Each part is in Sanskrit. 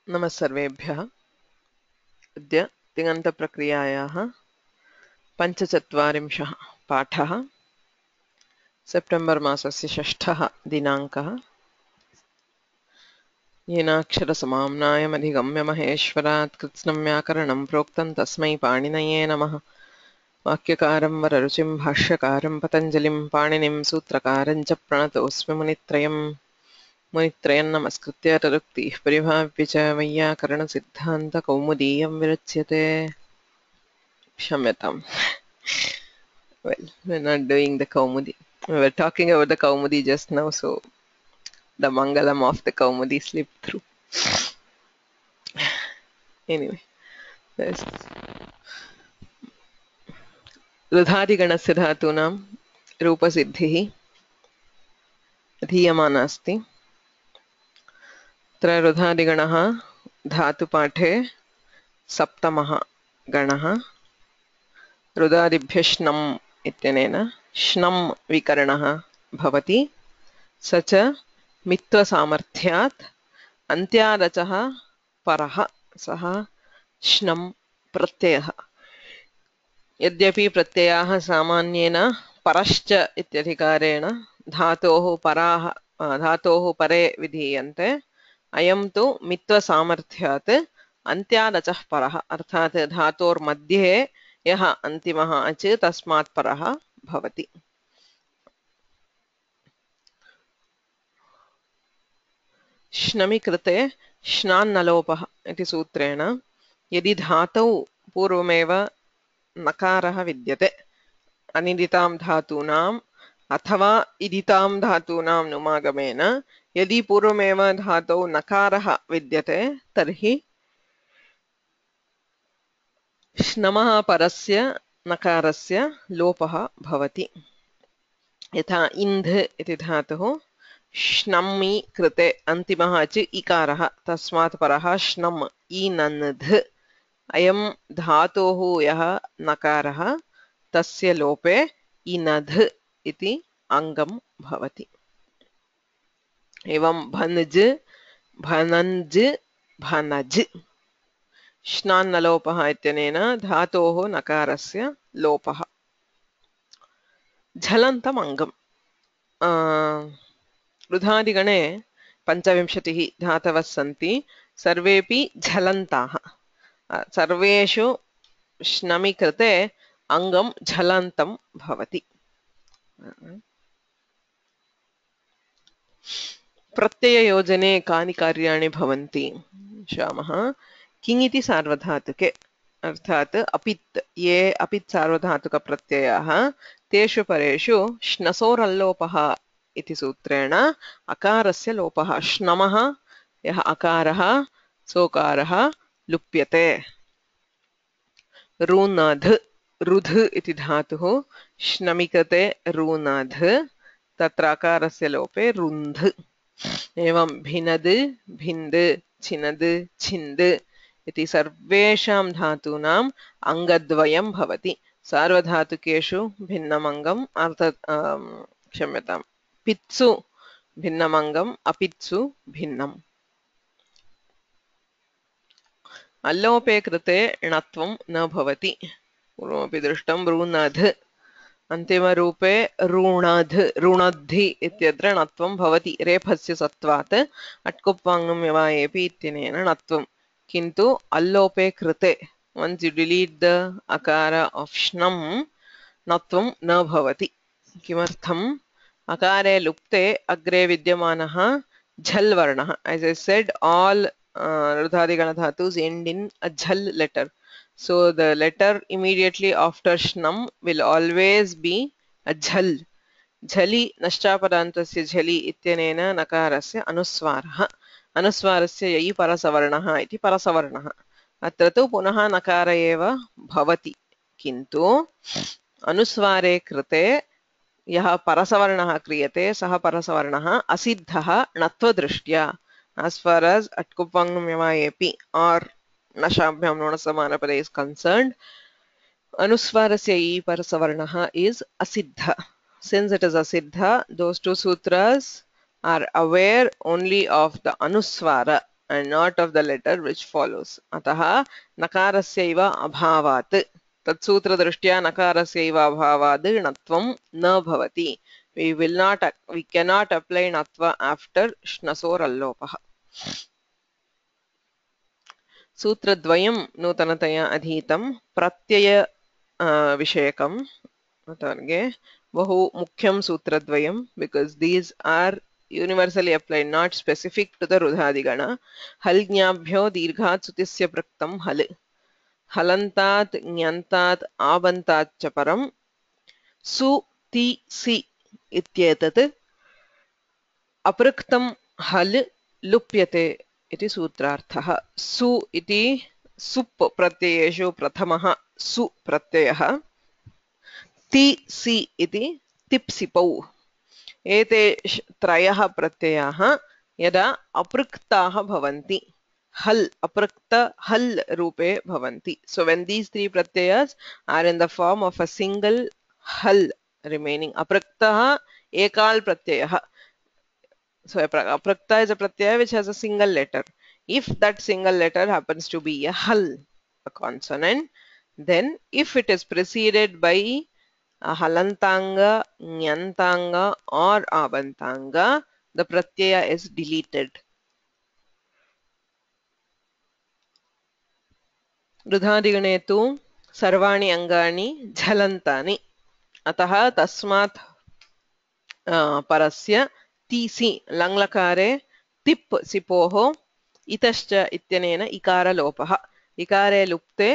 नमः सर्वेभ्यः। अद्य तिङन्तप्रक्रियायाः पञ्चचत्वारिंशः पाठः। सेप्टेम्बर् मासस्य 6 दिनाङ्कः। येनाक्षरसमाम्नायमधिगम्य महेश्वरात् कृत्स्नं व्याकरणं प्रोक्तं तस्मै पाणिनये नमः। वाक्यकारं वररुचिं भाष्यकारं पतञ्जलिं पाणिनिं सूत्रकारं च प्रणतोऽस्मि मुनित्रयम्। मुनित्रयं नमस्कृत्य तदुक्तिः परिभाव्य च वैयाकरणसिद्धान्तकौमुदीयं विरच्यते। क्षम्यताम्. Well, we're not doing the Kaumudi. We were talking about the Kaumudi just now, so the Mangalam of the Kaumudi slipped through. Anyway, there's रुधादिगणस्य धातूनां रूपसिद्धिः अधीयमाना अस्ति। अत्र रुधादिगणः धातुपाठे सप्तमः गणः। रुदादिभ्यः श्नम् इत्यनेन श्नम् विकरणः भवति। स च मित्वसामर्थ्यात् अन्त्यादचः परः सः श्नम् प्रत्ययः। यद्यपि प्रत्ययाः सामान्येन परश्च इत्यधिकारेण धातोः परे विधीयन्ते, अयं तु मित्वसामर्थ्यात् अन्त्यादचः परः अर्थात् धातोर्मध्ये यः अन्तिमः अच् तस्मात् परः भवति। श्नमि कृते श्नान्नलोपः इति सूत्रेण यदि धातौ पूर्वमेव नकारः विद्यते अनिदितां धातूनाम् अथवा इदितां धातूनां नुमागमेन यदि पूर्वमेव धातौ नकारः विद्यते तर्हि श्नमः परस्य नकारस्य लोपः भवति। यथा इन्ध् इति धातुः श्नम्मि कृते अन्तिमः च इकारः तस्मात् परः श्नम् इनन्ध्। अयं धातोः यः नकारः तस्य लोपे इनध् इति अङ्गं भवति। एवं भनज् भनञ्ज् भनज् श्नान्नलोपः इत्यनेन धातोः नकारस्य लोपः। झलन्तम् अङ्गम्। रुधादिगणे 25 धातवः सन्ति, सर्वेपि झलन्ताः। सर्वेषु श्नमि कृते अङ्गं झलन्तं भवति। प्रत्यययोजने कानि कार्याणि भवन्ति श्यामः। किङिति सार्वधातुके अर्थात् अपित् ये अपित् सार्वधातुकप्रत्ययाः तेषु परेषु श्नसोरल्लोपः इति सूत्रेण अकारस्य लोपः। श्नमः यः अकारः सोकारः लुप्यते। रूनध् रुध् इति धातुः श्नमि कृते रूनध् तत्र अकारस्य लोपे रुन्ध्। एवं भिनद् भिन्द् छिनद् छिन्द् इति सर्वेषां धातूनाम् अङ्गद्वयं भवति। सार्वधातुकेषु भिन्नमङ्गम् क्षम्यताम् पित्सु भिन्नमङ्गम् अपित्सु भिन्नम्। अल्लोपे कृते णत्वं न भवति। पूर्वमपि दृष्टं रूनध् अन्तिमरूपे ऋणध् ऋणद्धि इत्यत्र णत्वं भवति रेफस्य सत्वात् अट्कुप्वाङ्गम्यवायेपि इत्यनेन णत्वं। किन्तु अल्लोपे कृते once you delete the akara of shnam णत्वं न भवति। किमर्थम्? अकारे लुप्ते अग्रे विद्यमानः झल् वर्णः। as I said, all रुधादिगण धातुस् end in a झल् letter. So the letter immediately after shnam will always be a झल्. झलि नश्चापदान्तस्य झलि इत्यनेन नकारस्य अनुस्वारः। अनुस्वारस्य ययि परसवर्णः इति परसवर्णः। अत्र तु पुनः नकार एव भवति, किन्तु अनुस्वारे कृते यः परसवर्णः क्रियते सः परसवर्णः असिद्धः णत्वदृष्ट्या। as far as अट्कुप्वाङ्गम्यवायेपि or नशाभ्यां नुणसमानपदे is concerned, anusvarasya ई परसवर्णः is asiddha. Since it is asiddha, those two sutras are aware only of the anuswara and not of the letter which follows. Atah nakarasyaiva abhavat. Tatsutra-drishtiya nakarasyaiva abhavat णत्वं न भवति. We cannot apply णत्वा after shnasor allopah. सूत्रद्वयं नूतनतया अधीतं प्रत्यय विषयकं बहु मुख्यं सूत्रद्वयं because these are universally applied, not specific to the रुधादिगण. हल् ज्ञाभ्यो दीर्घात् सुतिस्य प्रक्तं हल् हलन्तात् ज्ञन्तात् आबन्तात् च परं सु ति सि इत्येतत् अपृक्तं हल् लुप्यते इति सूत्रार्थः. सु इति सुप् प्रत्ययेषु प्रथमः सु प्रत्ययः. ति सि इति तिप्सिपौ. एते त्रयः प्रत्ययाः यदा अपृक्ताः भवन्ति हल् अपृक्त हल् रूपे भवन्ति. So when these three pratyayas are in the form of a single hal remaining, apraktah ekal pratyayah. So aprakta is a pratyaya which has a single letter. If that single letter happens to be a hal, a consonant, then if it is preceded by a halantanga, nyantanga or abantanga, the pratyaya is deleted. रुधादिगणे तु सर्वाणि अङ्गानि झलन्तानि. अतः तस्मात् परस्य तीसि लङ्लकारे तिप् सिपोः इतश्च इत्यनेन इकारलोपः. इकारे लुप्ते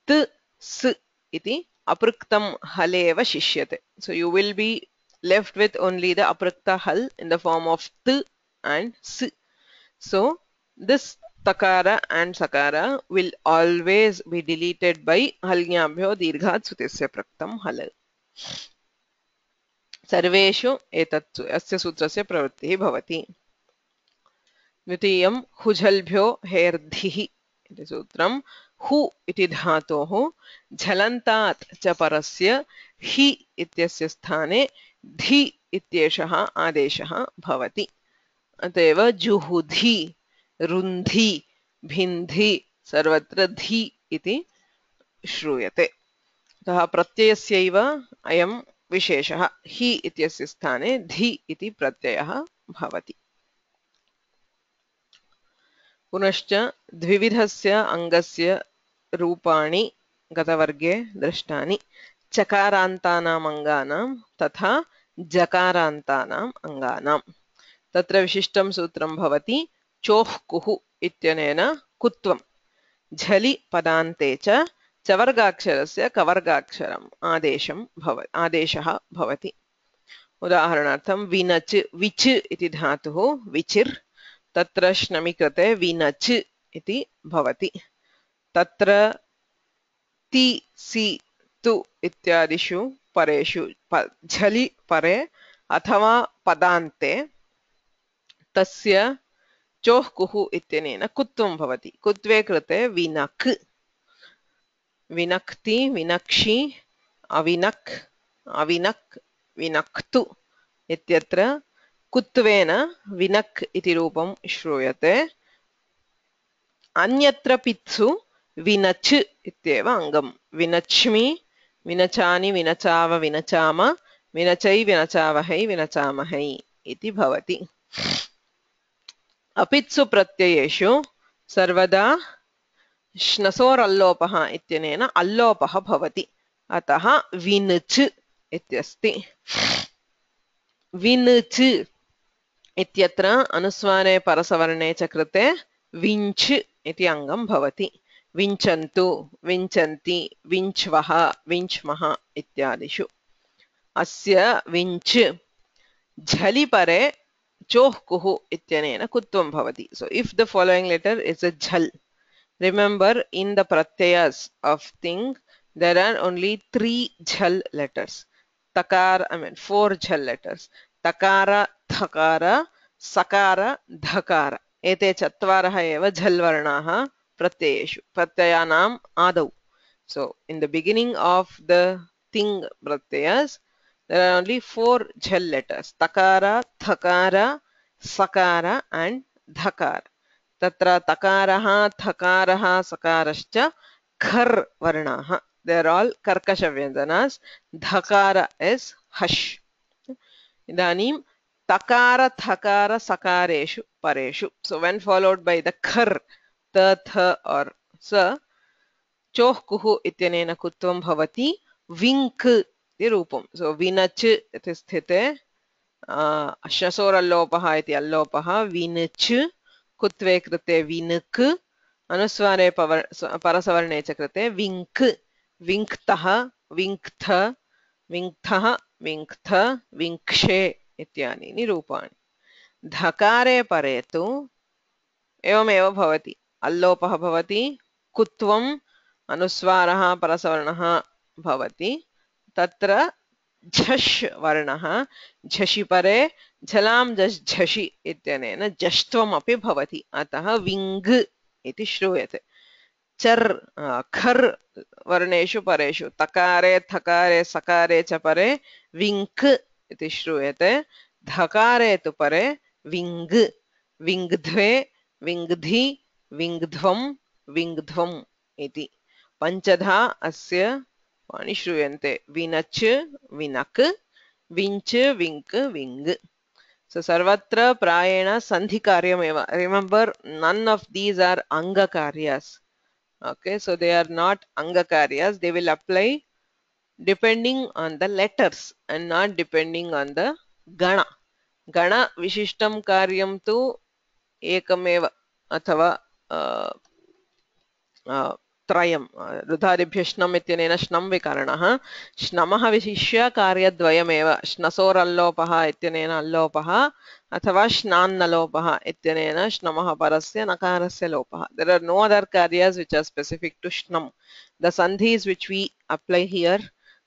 त स इति अपृक्तं हलेव शिष्यते. So you will be left with only the aprakta hal in the form of t and s. So this takara and sakara will always be deleted by halnyabhyo dirghat sutisya praktam hal. सर्वेषु एतत् अस्य सूत्रस्य प्रवृत्तिः भवति. द्वितीयं हुझल्भ्यो हेर्धिः इति सूत्रं. हु इति धातोः झलन्तात् च परस्य हि इत्यस्य स्थाने धि इत्येषः आदेशः भवति. अतएव जुहुधि रुन्धि भिन्धि सर्वत्र धि इति श्रूयते. अतः प्रत्ययस्यैव अयं विशेषः. हि इत्यस्य स्थाने धि इति प्रत्ययः भवति. पुनश्च द्विविधस्य अङ्गस्य रूपाणि गतवर्गे दृष्टानि. चकारान्तानाम् अङ्गानां तथा जकारान्तानाम् अङ्गानां. तत्र विशिष्टं सूत्रं भवति चोः कुः इत्यनेन कुत्वं. झलि पदान्ते च चवर्गाक्षरस्य कवर्गाक्षरम् आदेशः भवति. उदाहरणार्थं विनच् विच् इति धातुः विचिर्. तत्र श्नमि कृते विनच् इति भवति. तत्र ति सि तु इत्यादिषु परेषु झलि परे अथवा पदान्ते तस्य चोः कुः इत्यनेन कुत्वं भवति. कुत्वे कृते विनक् विनक्ति विनक्षि अविनक् अविनक् विनक्तु इत्यत्र कुत्वेन विनक् इति रूपं श्रूयते. अन्यत्र पित्सु विनच् इत्येव अङ्गं. विनच्मि विनचानि विनचाव विनचाम विनचै विनचावहै विनचामहै इति भवति. अपित्सु प्रत्ययेषु सर्वदा श्नसोरल्लोपः इत्यनेन अल्लोपः भवति. अतः विनच् इत्यस्ति. विनच् इत्यत्र अनुस्वारे परसवर्णे च कृते विञ्च् इति अङ्गं भवति. विञ्चन्तु विञ्चन्ति विञ्च्वः विञ्च्मः इत्यादिषु. अस्य विञ्च् झलि परे चोः कुः इत्यनेन कुत्वं भवति. So if the following letter is a jhal, remember in the pratyayas of thing there are only 3 jhal letters. Takara, four jhal letters. Takara, thakara, sakara, dhakara. Ete chatvarah eva jhal varnaah pratyayeshu. Pratyayanam adau. So in the beginning of the thing pratyayas there are only 4 jhal letters. Takara, thakara, sakara and dhakara. तत्र तकारः थकारः सकारश्च खर् वर्णाः, they are all कर्कश व्यञ्जनास्. धकार is hush. इदानीं तकार थकार सकारेषु परेषु, so when followed by the khar, the th or sa, चोः कुः इत्यनेन कुत्वं भवति विङ्क् इति रूपं. so विनच् इति स्थिते श्नसोरल्लोपः इति अल्लोपः, विनच्, कुत्वे कृते विनक्, अनुस्वारे परसवर्णे च कृते विङ्क्, विङ्क्तः, विङ्क्थ, विङ्क्थः, विङ्क्थ, विङ्क्षे इत्यादीनि रूपाणि. धकारे परे तु एवमेव भवति, अल्लोपः भवति, कुत्वम् अनुस्वारः परसवर्णः भवति, तत्र झष् वर्णः, झषि परे झलां झष् झषि इत्यनेन झष्ट्वमपि भवति, अतः विङ्ग् इति श्रूयते. चर् खर् वर्णेषु परेषु तकारे थकारे सकारे च परे विङ्क् इति श्रूयते, धकारे तु परे विङ्ग्, विङ्ग्ध्वे, विङ्ग्धि, विङ्ग्ध्वं, विङ्ग्ध्वम् इति पञ्चधा अस्य वाणि श्रूयन्ते. विनच्, विनक्, विञ्च्, विङ्क्, विङ्ग्. So सर्वत्र प्रायेण सन्धिकार्यमेव. Remember, none of these are angakaryas. Okay, so they are not angakaryas. They will apply depending on the letters and not depending on the gana. Gana vishishtam karyam tu ekamev अथवा त्रयम् रुधादिभ्यः श्नम् इत्यनेन श्नम् विकरणः, श्नमः विशिष्य कार्यद्वयमेव, श्नसोरल्लोपः इत्यनेन अल्लोपः अथवा श्नान्नलोपः इत्यनेन श्नमः परस्य नकारस्य लोपः. There are no other karyas which are specific to shnam. The sandhis which we apply here,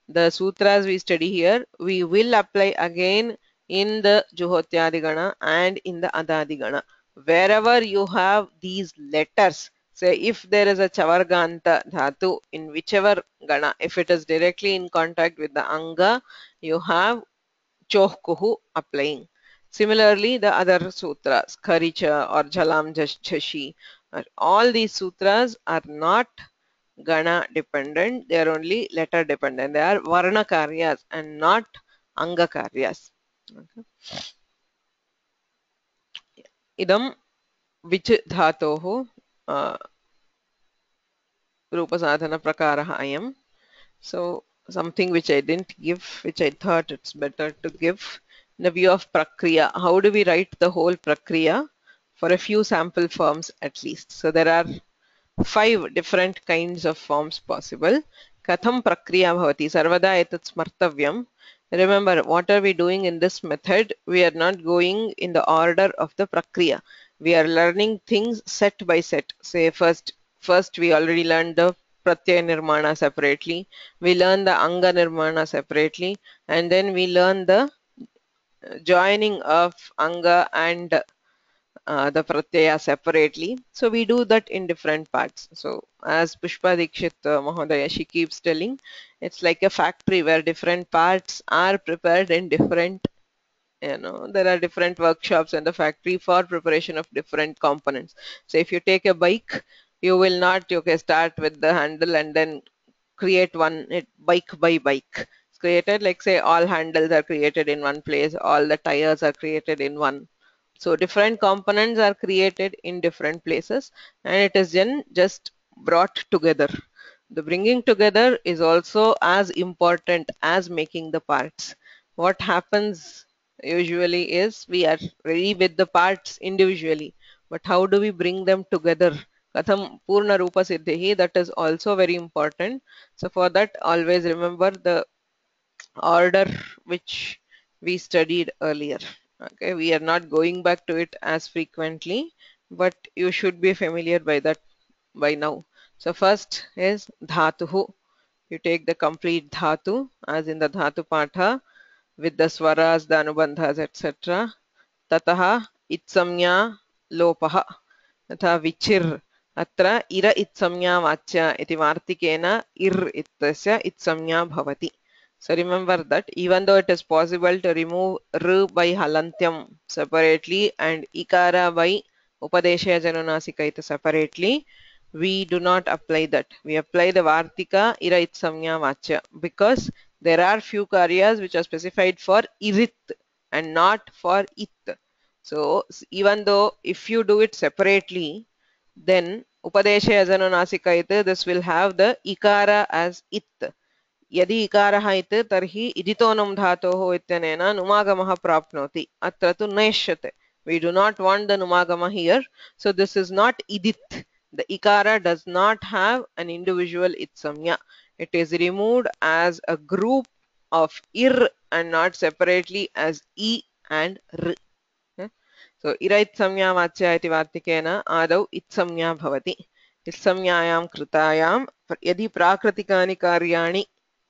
the sutras we study here, we will apply again in the Juhotyadigana and in the Adadigana. Wherever you have these letters, say if there is a chavarganta dhatu in whichever gana, if it is directly in contact with the anga, you have choh kuhu applying. Similarly, the other sutras, kharicha or jhalam jhashi, all these sutras are not gana dependent, they are only letter dependent. They are varna karyas and not anga karyas. Okay. Idam विच धातोः रूपसाधन प्रकारः अयम्. So something which I didn't give, which I thought it's better to give, in the view of prakriya. How do we write the whole prakriya? For a few sample forms at least. So there are 5 different kinds of forms possible. Katham prakriya bhavati, sarvada etat smartavyam. Remember, what are we doing in this method? We are not going in the order of the prakriya. We are learning things set by set. Say first we already learned the pratyaya nirmana separately, we learn the anga nirmana separately, and then we learn the joining of anga and the pratyaya separately. So we do that in different parts. So as Pushpa Dikshit Mahodaya, she keeps telling, it's like a factory where different parts are prepared in different, there are different workshops in the factory for preparation of different components. So if you take a bike, you will not start with the handle and then create one bike by bike. It's created like, say, all handles are created in one place, all the tires are created in one. So different components are created in different places, and it is then just brought together. The bringing together is also as important as making the parts. What happens usually is we are ready with the parts individually, but how do we bring them together? Katham Purna Rupa Siddhihi, that is also very important. So for that, always remember the order which we studied earlier. Okay, we are not going back to it as frequently, but you should be familiar by that by now. So first is dhatuhu. You take the complete dhatu as in the dhatu patha with the swaras, the anubandhas, etc. Tataha itsamya lopaha. तथा विचिर अत्र इर इत्संज्ञा वाच्या इति वार्तिकेन इर इत्यस्य इत्संज्ञा भवति. So remember that even though it is possible to remove r by halantyam separately and ikara by Upadeshe Janunasikaita separately, we do not apply that. We apply the Vartika Ira Itsamnya Vachya because there are few karyas which are specified for Irit and not for It. So even though if you do it separately, then Upadeshe Janunasikaita, this will have the Ikara as It. यदि इकारः इति तर्हि इदितोऽनुं धातोः इत्यनेन नुमागमः प्राप्नोति अत्र तु नेष्यते we do not want the numagama here so this is not idit the ikara does not have an individual itsamya it is removed as a group of ir and not separately as e and r so ira itsamya vachya iti vartikena adau itsamya bhavati itsamyayam krutayam yadi prakritikani karyani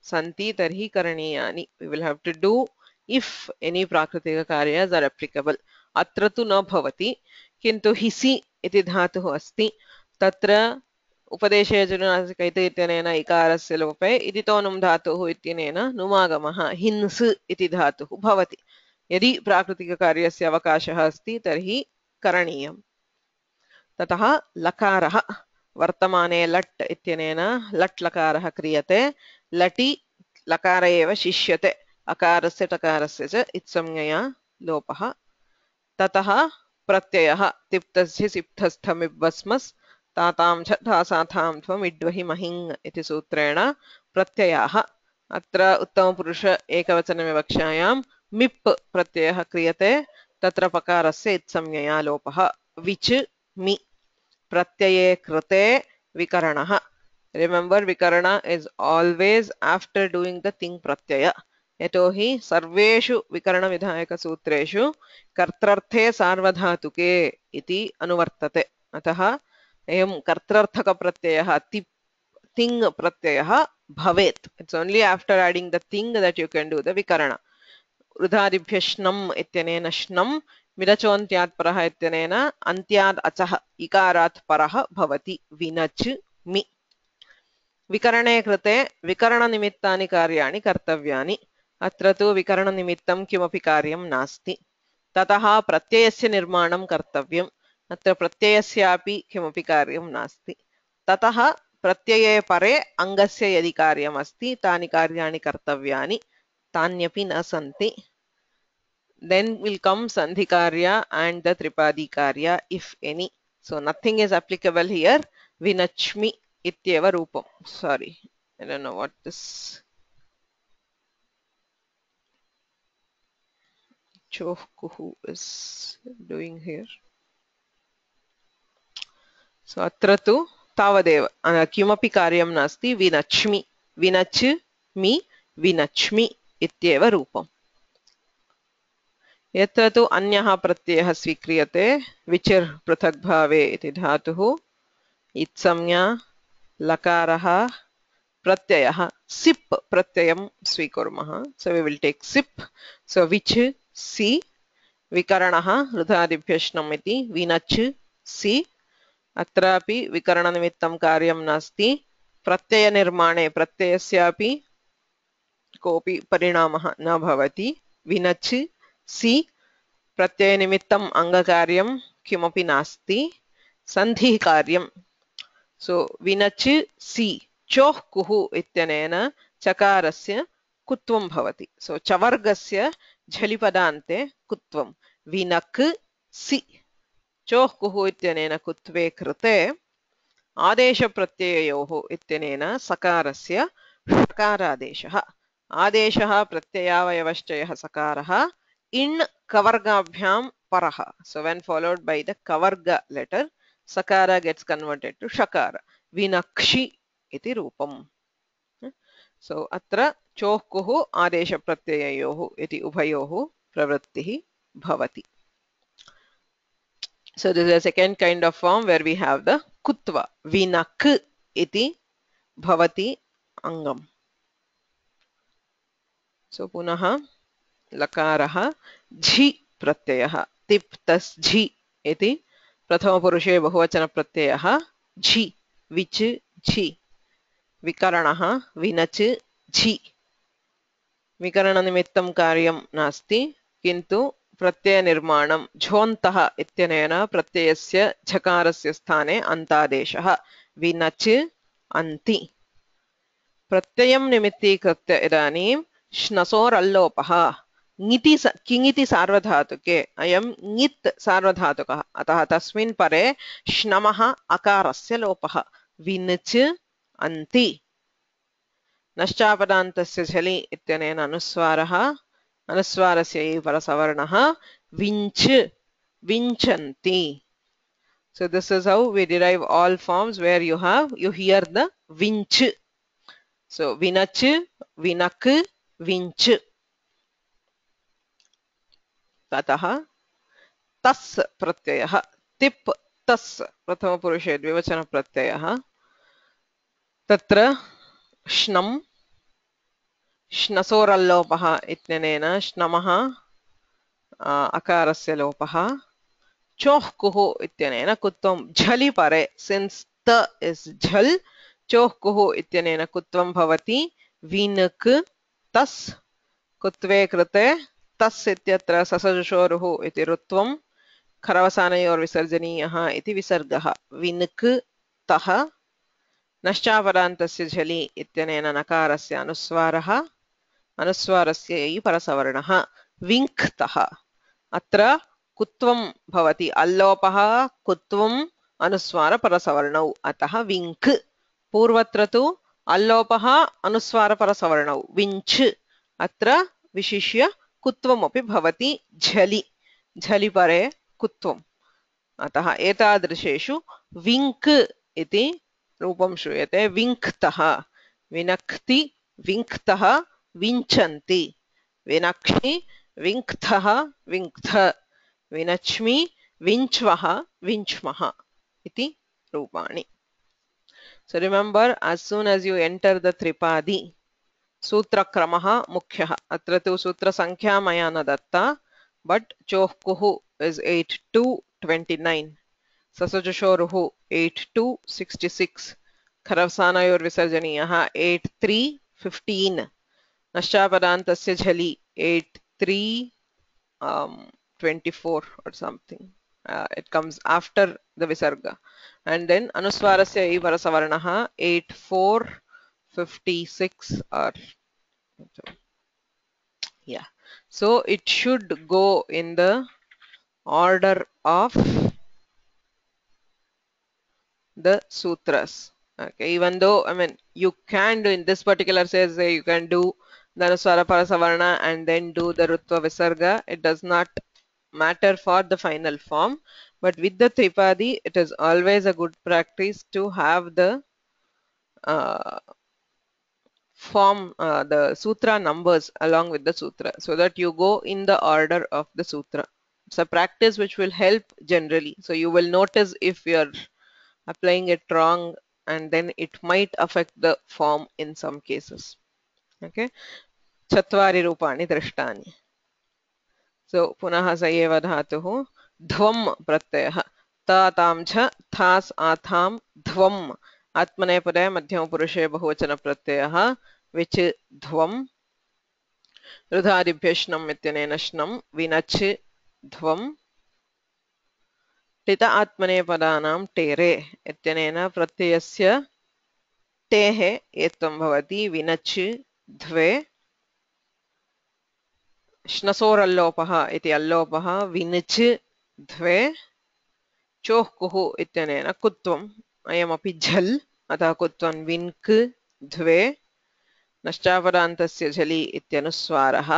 santi tarhi karaniyani we will have to do if any prakritika karyas are applicable अत्र तु न भवति किन्तु हिसि इति धातुः अस्ति तत्र उपदेशे जनुनासिकैत इत्यनेन इकारस्य लोपे इदितोऽनुं धातुः इत्यनेन नुमागमः हिंस् इति धातुः भवति यदि प्राकृतिककार्यस्य अवकाशः अस्ति तर्हि करणीयम् ततः लकारः वर्तमाने लट् इत्यनेन लट् लकारः क्रियते लटि लकार एव शिष्यते अकारस्य टकारस्य च इत्संज्ञया लोपः ततः प्रत्ययः तिप्तस्य सिप्तस्थमिब्बस्मस् तातां च धासाथां त्वम् इड्वहि महिङ् इति सूत्रेण प्रत्ययाः अत्र उत्तमपुरुष एकवचनविवक्षायां मिप् प्रत्ययः क्रियते तत्र पकारस्य इत्संज्ञया लोपः विच् मि प्रत्यये कृते विकरणः remember vikarana is always after doing the thing pratyaya यतोहि सर्वेषु विकरणविधायकसूत्रेषु कर्तृर्थे सार्वधातुके इति अनुवर्तते अतः अयं कर्तृर्थकप्रत्ययः तिङ् प्रत्ययः भवेत् it's only after adding the thing that you can do the vikarana वृधादिभ्यः श्नम् इत्यनेन श्नम् विरचोन्त्यात् परः इत्यनेन अन्त्याद् अचः इकारात् परः भवति विनच् मि विकरणे कृते विकरणनिमित्तानि कार्याणि कर्तव्यानि अत्र तु विकरणनिमित्तं किमपि कार्यं नास्ति ततः प्रत्ययस्य निर्माणं कर्तव्यम् अत्र प्रत्ययस्यापि किमपि कार्यं नास्ति ततः प्रत्यये परे अङ्गस्य यदि कार्यम् अस्ति तानि कार्याणि कर्तव्यानि तान्यपि न सन्ति then will come sandhi karya and the tripadi karya if any so nothing is applicable here vinachmi ityeva roopam sorry I don't know what this chohkuhu is doing here so atra tu tavadev kimapi karyam nasti vinachmi vinachmi vinachmi ityeva roopam यत्र तु अन्यः प्रत्ययः स्वीक्रियते विचिर् पृथक् भावे इति धातुः इत्संज्ञा लकारः प्रत्ययः सिप् प्रत्ययं स्वीकुर्मः so we will take sip so which si विकरणः वृथादिभ्यः श्नम् इति विनच् सि अत्रापि विकरणनिमित्तं कार्यं नास्ति प्रत्ययनिर्माणे प्रत्ययस्यापि कोऽपि परिणामः न भवति विनच् सि प्रत्ययनिमित्तम् अङ्गकार्यं किमपि नास्ति सन्धिः कार्यं सो विनच् सि चोः कुः इत्यनेन चकारस्य कुत्वं भवति सो चवर्गस्य झलिपदान्ते कुत्वं विनक् सि चोः कुः इत्यनेन कुत्वे कृते आदेशप्रत्यययोः इत्यनेन सकारस्य षकारादेशः आदेशः प्रत्ययावयवश्चयः सकारः in kavargabhyam paraha so when followed by the kavarga letter sakara gets converted to shakara vinakshi iti roopam so atra chohkuh adesha pratyayoh iti ubhayoh pravrittih bhavati so this is a second kind of form where we have the kutva vinak iti bhavati angam so punaha लकारः झि प्रत्ययः तिप्तस् झि इति प्रथमपुरुषे बहुवचनप्रत्ययः झि विच् झि विकरणः विनच् झि विकरणनिमित्तं कार्यं नास्ति किन्तु प्रत्ययनिर्माणं झोन्तः इत्यनेन प्रत्ययस्य झकारस्य स्थाने अन्तादेशः विनच् अन्ति प्रत्ययं निमित्तीकृत्य इदानीं श्नसोरल्लोपः किङिति सार्वधातुके अयं ङित् सार्वधातुकः अतः तस्मिन् परे श्नमः अकारस्य लोपः विनच् अन्ति नश्चापदान्तस्य झलि इत्यनेन अनुस्वारः अनुस्वारस्य परसवर्णः विञ्च विञ्चन्ति so this is how we derive all forms where you hear the vinch so vinach vinak vinch ततः तस् प्रत्ययः तिप् तस् प्रथमपुरुषे द्विवचन प्रत्ययः तत्र श्नं श्नसोरल्लोपः इत्यनेन श्नमः अकारस्य लोपः चोह्कुः इत्यनेन कुत्वं झलि परे सिन्स् त इस् झल् चोह्कुः इत्यनेन कुत्वं भवति विनक् तस् कुत्वे कृते तस् इत्यत्र ससजुषोरुः इति रुत्वं खरवसानयोर्विसर्जनीयः इति विसर्गः विनक् तः नश्चापदान्तस्य झलि इत्यनेन नकारस्य अनुस्वारः अनुस्वारस्य इ परसवर्णः विङ्क्तः अत्र कुत्वं भवति अल्लोपः कुत्वम् अनुस्वारपरसवर्णौ अतः विङ्क् पूर्वत्र तु अल्लोपः अनुस्वारपरसवर्णौ विञ्च् अत्र विशिष्य कुत्वमपि भवति झलि झलि परे कुत्वम् अतः एतादृशेषु विङ्क् इति रूपं श्रूयते विङ्क्तः विनक्ति विङ्क्तः विञ्चन्ति विनक्षि विङ्क्तः विङ्क्थ विनच्मि विञ्च्वः विञ्च्मः इति रूपाणि so remember as soon as you enter the tripadi सूत्रक्रमः मुख्यः अत्र तु सूत्रसङ्ख्या मया न दत्ता but चोह्कुः is 8 to 29 ससजुषोरुः 8 to 66 खरवसानयोर्विसर्जनीयः 8 3 15 नश्चापदान्तस्य झलि 8 3 24 or something it comes after the visarga and then anuswarasya i parasavarnah 8 4 56 or yeah so it should go in the order of the sutras okay even though I mean you can do in this particular says you can do the anuswara parasavarna and then do the rutva visarga it does not matter for the final form but with the tripadi it is always a good practice to have the form the sutra numbers along with the sutra so that you go in the order of the sutra it's a practice which will help generally so you will notice if you're applying it wrong and then it might affect the form in some cases okay चत्वारि रूपाणि दृष्टानि so पुनः स एव धातुः ध्वं प्रत्ययः तातां च थास् आथां ध्वम् आत्मनेपदे मध्यमपुरुषे बहुवचन प्रत्ययः विच ध्वं रुधादिभ्यः श्नम् इत्यनेन श्नं विनच् ध्वं टित आत्मनेपदानां टेरे इत्यनेन प्रत्ययस्य टेः एत्वं भवति विनच् द्वे श्नसोरल्लोपः इति अल्लोपः विनच् द्वे चोह्कुः इत्यनेन कुत्वम् अयमपि झल् अतः कुत्वं विन्क् द्वे नश्चापदान्तस्य झलि इत्यनुस्वारः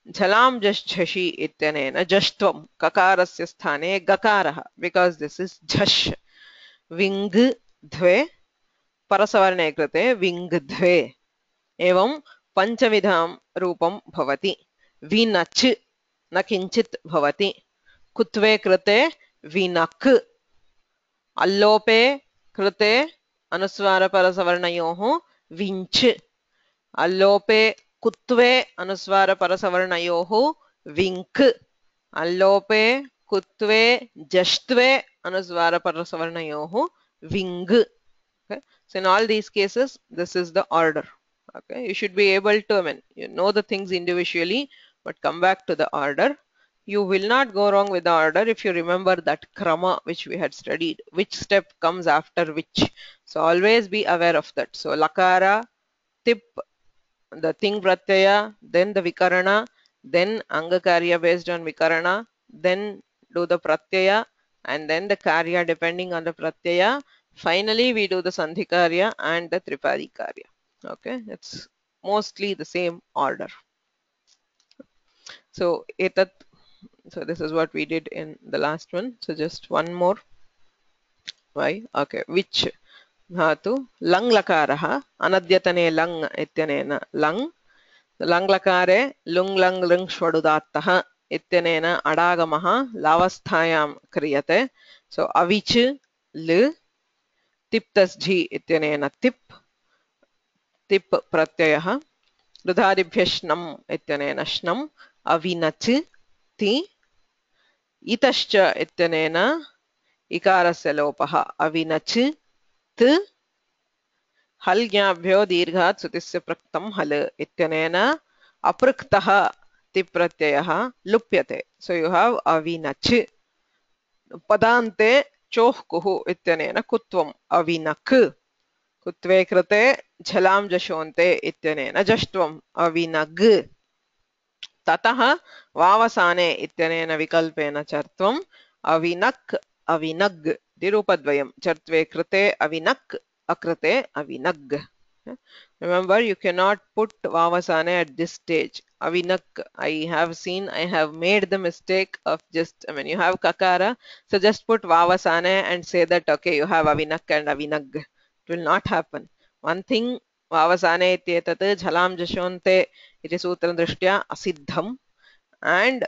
झलां झषि इत्यनेन झष्ट्वं ककारस्य स्थाने गकारः बिकास् दिस् इस् झष् विङ्ग् द्वे परसवर्णे कृते विङ्ग् द्वे एवं पञ्चविधां रूपं भवति विनच् न किञ्चित् भवति कुत्वे कृते विनक् अल्लोपे कृते अनुस्वारपरसवर्णयोः विञ्च् अल्लोपे कुत्वे अनुस्वारपरसवर्णयोः विङ्क् अल्लोपे कुत्वे जष्ट्वे अनुस्वारपरसवर्णयोः wing okay so in all these cases this is the order okay you should be able to I mean you know the things individually but come back to the order you will not go wrong with the order if you remember that krama which we had studied, which step comes after which. So always be aware of that. So lakara, tip, the ting pratyaya, then the vikarana, then anga karya based on vikarana, then do the pratyaya, and then the karya depending on the pratyaya. Finally, we do the sandhi karya and the tripadi karya. Okay, it's mostly the same order. So etat, so this is what we did in the last one. So just one more. Why? Okay, which dhatu lang lakaraha anadyatane lang ityanena lang लङ् लकारे लुङ् लङ् लृङ् ष्वडुदात्तः इत्यनेन अडागमः लावस्थायां क्रियते. सो अविच् ल तिप्तस्झि इत्यनेन तिप् तिप् प्रत्ययः. रुधादिभ्यः श्नम् इत्यनेन श्नम्. अविनच् ति. इतश्च इत्यनेन इकारस्य लोपः अविनच् त्. हल्ज्ञाभ्यो दीर्घात् सुतिस्य पृक्तं हल इत्यनेन अपृक्तः तिप् प्रत्ययः लुप्यते. सो यू हैव अविनच्. पदान्ते चोः कुः इत्यनेन कुत्वम् अविनक्. कुत्वे कृते झलां जशोन्ते इत्यनेन जष्ट्वम् अविनग्. ततः वावसाने इत्यनेन विकल्पेन चर्त्वम् अविनक् अविनग् इति रूपद्वयम्. चर्त्वे कृते अविनक्, akrate avinag. Remember, you cannot put vavasane at this stage. Avinak, I have made the mistake of just, you have kakara, so just put vavasane and say that, okay, you have avinak and avinag. It will not happen. One thing, vavasane ityetat jhalam jashonte iti sutram drishtya asiddham. And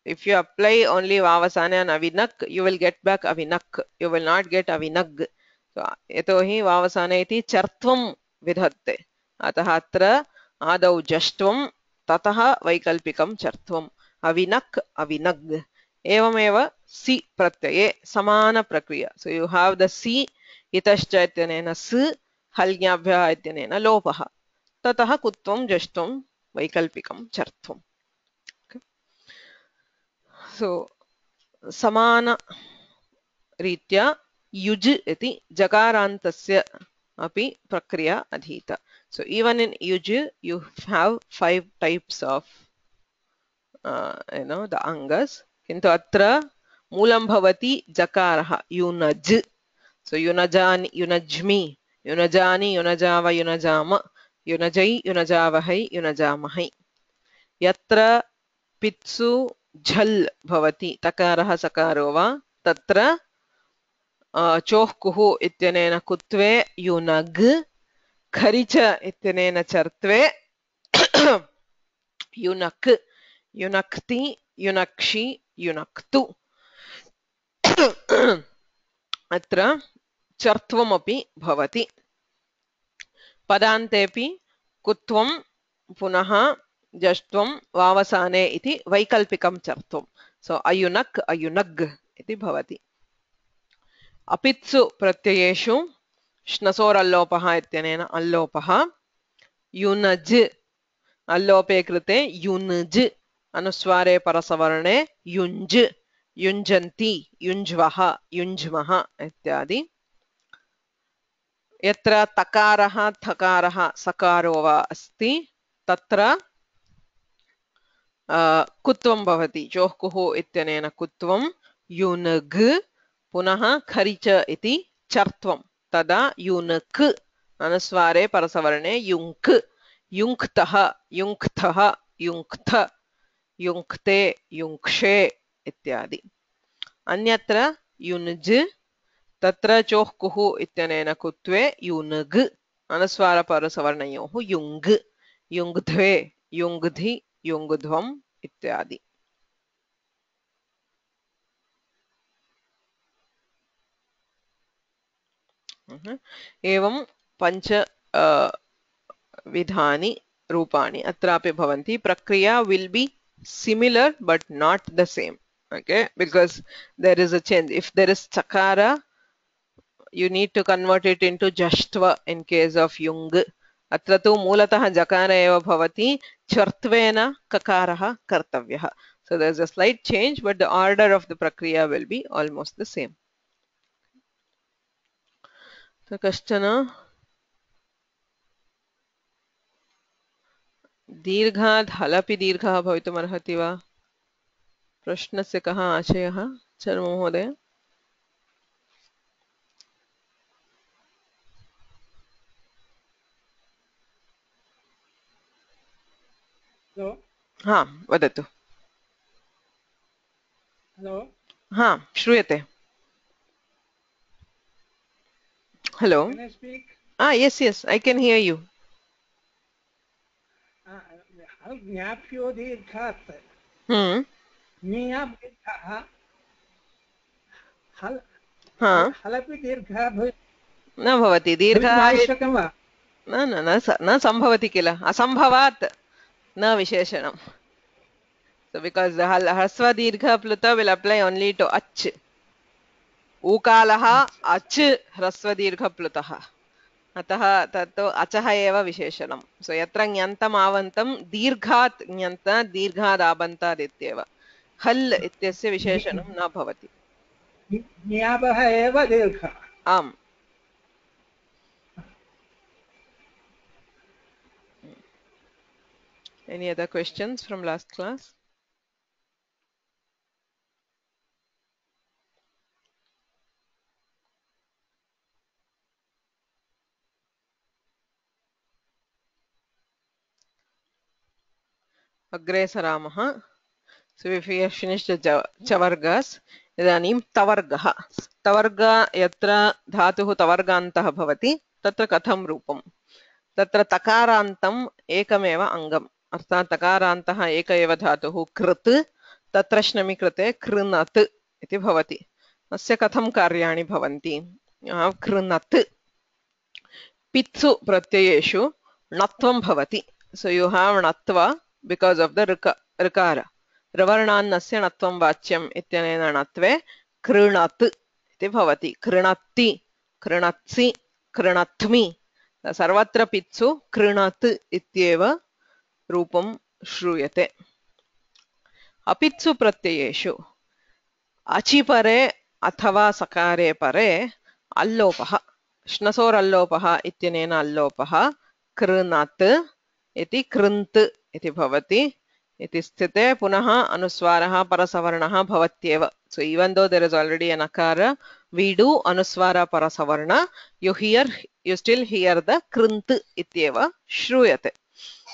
if you apply only vavasane and avinak, you will get back avinak. You will not get avinag. यतोहि वावसाने इति चर्त्वं विधत्ते. अतः अत्र आदौ जष्ट्वं ततः वैकल्पिकं चर्त्वम् अविनक् अविनग्. एवमेव सि प्रत्यये समान प्रक्रिया. सो यू हैव द सि इतश्च इत्यनेन स हल्ज्ञाभ्यः इत्यनेन लोपः. ततः कुत्वं जष्ट्वं वैकल्पिकं चर्त्वम्. सो समान रीत्या युज् इति जकारान्तस्य अपि प्रक्रिया अधीता. So even in युज् you have 5 types of the angas. किन्तु अत्र मूलं भवति जकारः युनज्. So युनजानि युनज्मि युनजानि युनजाव युनजाम युनजै युनजावहै युनजामहै. यत्र पित्सु झल् भवति तकारः सकारो वा तत्र चोः कुः इत्यनेन कुत्वे युनग्. खरिच इत्यनेन चर्त्वे युनक् युनक्ति युनक्षि युनक्तु. अत्र चर्त्वमपि भवति. पदान्तेऽपि कुत्वं पुनः जष्ट्वं वावसाने इति वैकल्पिकं चर्त्वं. सो अयुनक् अयुनग् इति भवति. अपित्सु प्रत्ययेषु श्नसोरल्लोपः इत्यनेन अल्लोपः. युनज् अल्लोपे कृते युनज्. अनुस्वारे परसवर्णे युञ्ज् युञ्जन्ति युञ्ज्वः युञ्ज्मः इत्यादि. यत्र तकारः थकारः सकारो वा अस्ति तत्र कुत्वं भवति. चोः कुः इत्यनेन कुत्वं युनग्. पुनः खरिच इति चर्त्वं. तदा युनक्. अनुस्वारे परसवर्णे युङ्क् युङ्क्तः युङ्क्थः युङ्क्थ युङ्क्ते युङ्क्षे इत्यादि. अन्यत्र युनज् तत्र चोः कुः इत्यनेन कुत्वे युनग्. अनुस्वार परसवर्णयोः युङ्ग् युङ्ग्ध्वे युङ्ग्धि युङ्ग्ध्वम् इत्यादि. एवं पञ्च विधानि रूपाणि अत्रापि भवन्ति. प्रक्रिया will be similar but not the same. Okay, because there is a change. If there is chakara, you need to convert it into jashtva in case of yung. अत्र तु मूलतः जकार एव भवति. चर्त्वेन ककारः कर्तव्यः. So there's a slight change, but the order of the prakriya will be almost the same. So kashchana दीर्घात् हलपि दीर्घः भवितुमर्हति वा? प्रश्नस्य कः आशयः शर्मा महोदय? हा वदतु. हा श्रूयते. Hello. Can I speak? Yes, I can hear you. ज्ञाप्यो दीर्घात् हलपि दीर्घः न भवति. दीर्घः आवश्यकं वा? न सम्भवति किल. असम्भवात् न विशेषणम्. So because the hrasva dirgha pluta will apply only to ach. Ukalaha ach hrasva dirgha plutah. Atah tatto achah eva visheshanam. So yatra nyantam avantam dirghat nyanta dirghad abantad ityeva. Hal ityasya visheshanam na bhavati. ज्ञापः एव दीर्घः. Am. Any other questions from last class? Agre saramaha. So if we have finished the chavargas, idanim tavargaha. Tavarga yatra dhatuh tavargantah bhavati, tatra katham rupam. Tatra takarantam ekameva angam. Arthat takarantah eka eva dhatuh krit, tatra shnami krite krinat iti bhavati. Asya katham karyani bhavanti. Krinat. Pitsu pratyayeshu natvam bhavati. So you have natva because of the rikara. Ravarnannasya natvam vachyam ityanena natve krinat iti bhavati. Krinatti, krinatsi, krinatmi. Sarvatra pitsu krinat ityeva rupam shruyate. Apitsu pratyayeshu achi pare athava sakare pare allopaha. Shnasor allopaha ityanena allopaha krinat iti krint iti bhavati. Iti sthite punaha anuswaraha parasavarnaha bhavatyeva. So even though there is already an akara, we do anuswara parasavarna. You still hear the krint ityeva shruyate.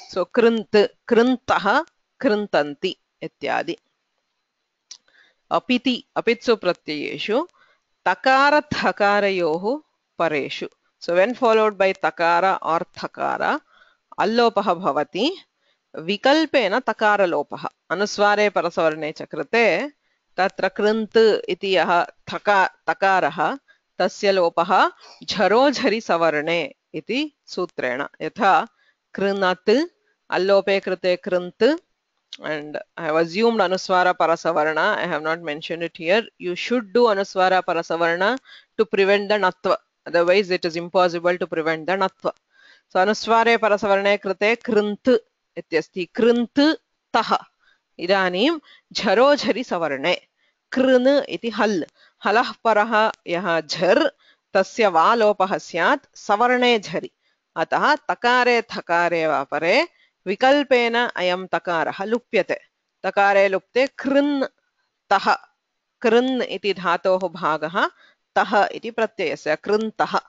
So krint, krintaha, krintanti ityadi. Apiti, apitsu pratyayeshu takara thakarayohu pareshu. So when followed by takara or thakara, allopaha bhavati. Vikalpena takara lopaha. Anusware parasavarne chakrate tatra krint iti yaha takaraha tasya lopaha jharo jhari savarne iti sutrena. Yatha krinat allope krite krint, and I have assumed anuswara parasavarna. I have not mentioned it here. You should do anuswara parasavarna to prevent the natva. Otherwise it is impossible to prevent the natva. So anusware parasavarne krite krint इत्यस्ति कृन्त तः. इदानीं झरो झरि सवर्णे कृन् इति हल्. हलः परः यः झर् तस्य वा लोपः स्यात् सवर्णे झरि. अतः तकारे थकारे वा परे विकल्पेन अयं तकारः लुप्यते. तकारे लुप्ते कृन् तः. कृन् इति धातोः भागः तः इति प्रत्ययस्य कृन्तः.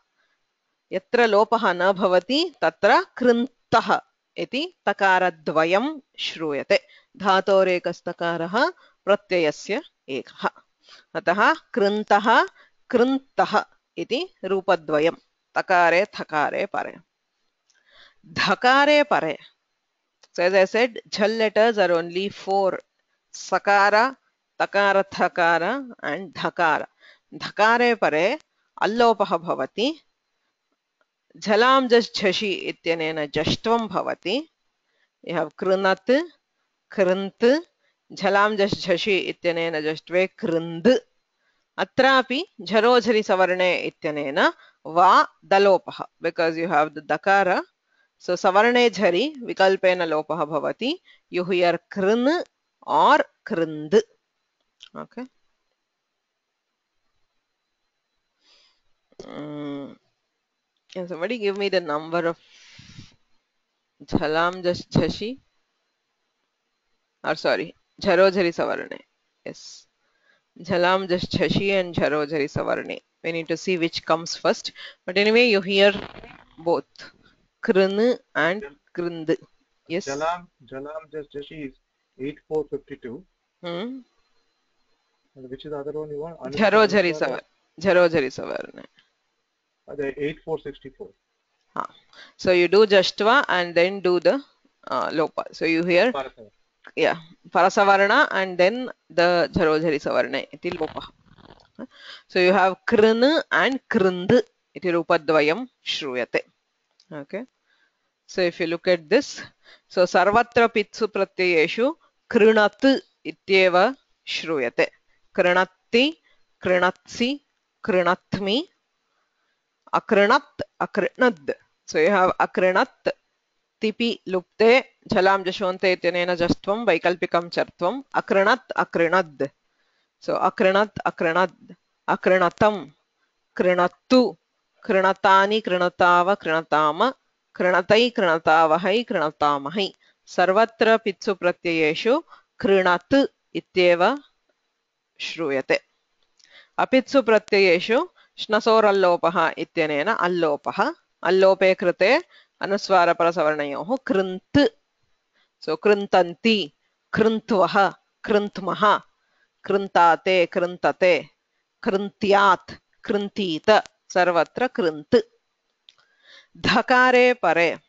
यत्र लोपः न भवति तत्र कृन्तः इति तकारद्वयं श्रूयते. धातोरेकस्तकारः प्रत्ययस्य एकः. अतः कृन्तः कृन्तः इति रूपद्वयं तकारे थकारे परे. धकारे परे. So as I said, jhal letters are only 4: sakara, takara, thakara and dhakara. Dhakare pare allopah bhavati. Jhalam just jhashi ityanena jashtvam bhavati. You have krinat, krint, jhalam just jhashi ityanena jashtve krind. Atrapi jharo jhari savarne ityanena va dalopah, because you have the dakara. So savarne jhari vikalpena lopaha bhavati. You hear krin or krind. Okay. Can somebody give me the number of jhalam jhashi, or sorry, jharojhari savarne? Yes, jhalam jhashi and jharojhari savarne. We need to see which comes first, but anyway you hear both krin and krind. Yes. Jalam Jashi is 8452. Hmm. And which is the other one you want? Jharojhari savarne. Jharojhari savarne. The 8464. So you do jashtva and then do the lopa. So you hear, yeah, parasavarna and then the jharojhari savarna iti lopa. So you have krin and krind iti rupadvayam shruyate. Okay. So if you look at this, so sarvatra pitsu pratyayeshu krinat ityeva shruyate. Krinatti, krinatsi, krinatmi, akrinat, akrinad. So you have akrinat, tipi lupte, jhalam jashonte ityanena jastvam, vaikalpikam chartvam, akrinat, akrinad. So akrinat, akrinad, akrinatam, krinattu, krinatani, krinatava, krinatama, krinatai, krinatavahai, krinatamahai. Sarvatra pitsu pratyayeshu krinat ityeva shruyate. Apitsu pratyayeshu shnasor ityanena allopah. Allope krite anuswara parasavarnayoh krint. So krintanti, krintvaha, krintmaha, krintate, krintate, krintyat, krintita, sarvatra krint. Dhakare pare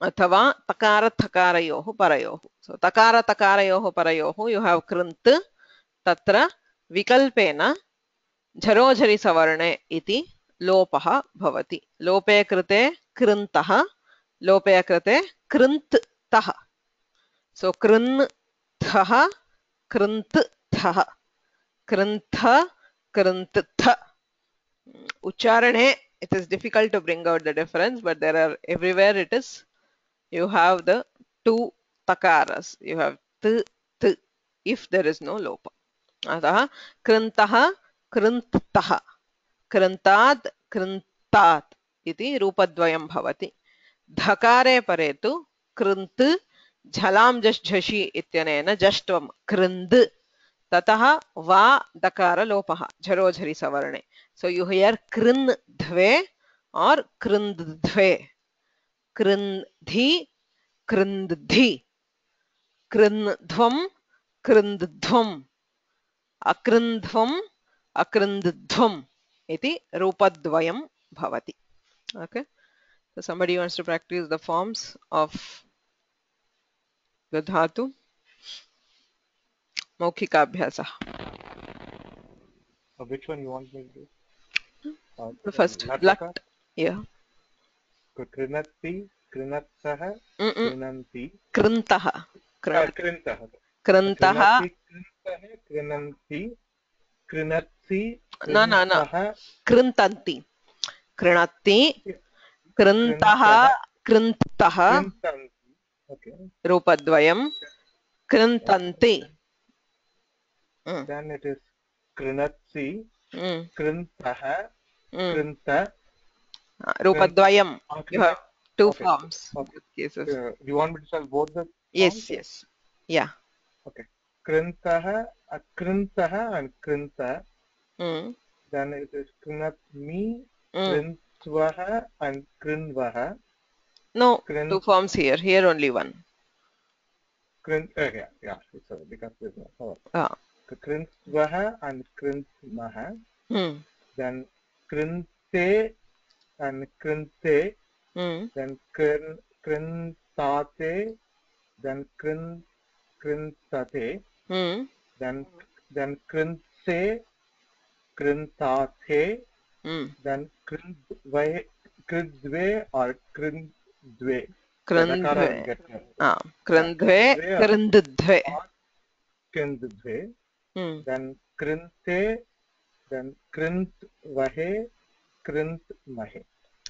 अथवा तकार थकारयोः परयोः. So takara takarayoः parayoः you have krint, tatra vikalpena झरोझरि सवर्णे इति लोपः भवति. लोपे कृते कृन्तः, लोपे कृते कृन्तः. So कृन्थः, कृन्तः, कृन्थ, कृन्तथ. Ucharane, it is difficult to bring out the difference, but there are everywhere it is. You have the two takaras. You have t, if there is no lopa. अतः कृन्तः, कृन्तः, कृन्तात्, कृन्तात् इति रूपद्वयं भवति. धकारे परे तु कृन्त् झलां झषि इत्यनेन जष्ट्वं कृन्द, ततः वा दकारलोपः झरोझरि सवर्णे. So you hear कृन् द्वे or कृन्द द्वे. कृन्धि, कृन्धि, कृन्ध्वं, कृन्ध्वं, अकृन्ध्वं, अकृन्ध्वम् इति रूपद्वयं भवति. Okay. So somebody wants to practice the forms of the dhatu. Maukhikabhyasah. Which one you want me to do? The first, Lat. lat. Yeah. Krinatti, krinattah, krinanti. Krintah. Krintah. Krintah. Krinatti, krintah, krinanti, krinatsi, No. Krintanti. Krinatti. Krintah. Krintah. Okay. Rupadvayam. Krintanti. Then it is krinatsi, krintah, krinta. Rupadvayam. You have two forms. Okay. Cases. You want me to spell both the forms? Yes. Yeah. Okay. Krintah, akrintah and krinta. Then it is krinatmi, krintvaha and krinvaha. No, two forms here. Here only one. Yeah. It's because there's no. Krintvaha and krintmaha. Then krinte and krinte. Then krintate. Then krintate. Then krintse, krintate. Then krindve or krindve. Krindve. Krindve, krindve. Krindve. Then krinte, then krintvahe, krintmahe.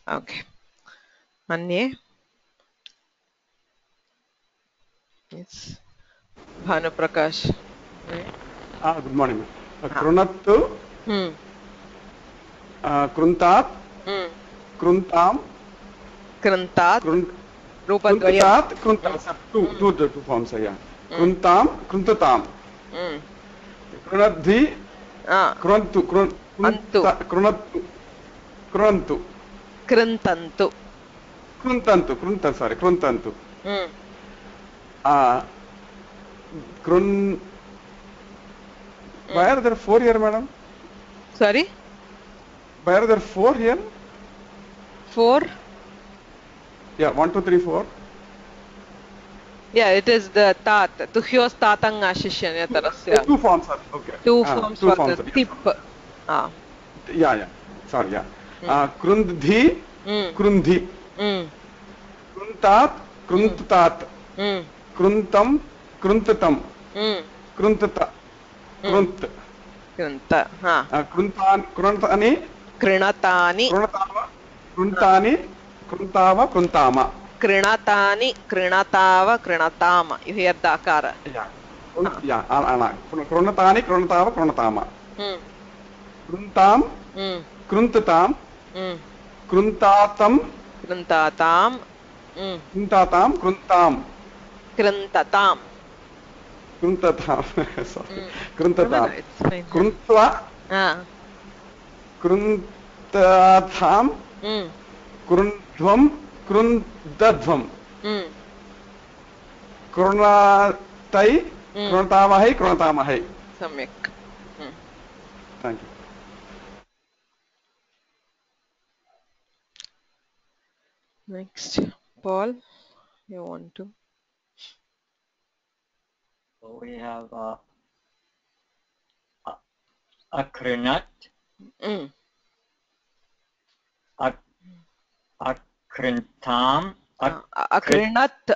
Okay. Anye. Yes. Bhanuprakash good morning कृणत्तु कृन्तात् कृन्तां कृन्तात् रूपद्वयम् कृन्तात् कृन्तात् टू फॉर्म्स कृन्तां कृन्ततां कृणद्धि कृन्तु कृणत्तु कृणन्तु कृन्तन्तु कृन्तन्तु कृन्तन्तु why are there 4 here, madam? Sorry, why are there 4 here? 4? Yeah, 1 2 3 4. Yeah, it is the tat tuhyos tatang ashishyan yatarasya. Two forms are okay. Two forms two for forms, the tip. Yeah. Sorry, yeah. Krundhi, krundi. Kruntat, kruntat. Kruntam, kruntatam. Kruntata, krunt. Krunta. Kruntani. Krinatani. Kruntani, kruntava, kruntama. Krinatani, krinatava, krinatama. You hear the akara. Yeah, Krunatani, krunatava, krunatama. Kruntam, kruntatam, kruntatam, kruntatam, kruntam, kruntatam. Sorry. Kruntatam. Kruntva, kruntatam, krundvam, krundadvam. Krunatai, krunatavahai. Samyak. Thank you. Next, Paul, you want to? So we have akrinat, akrintam,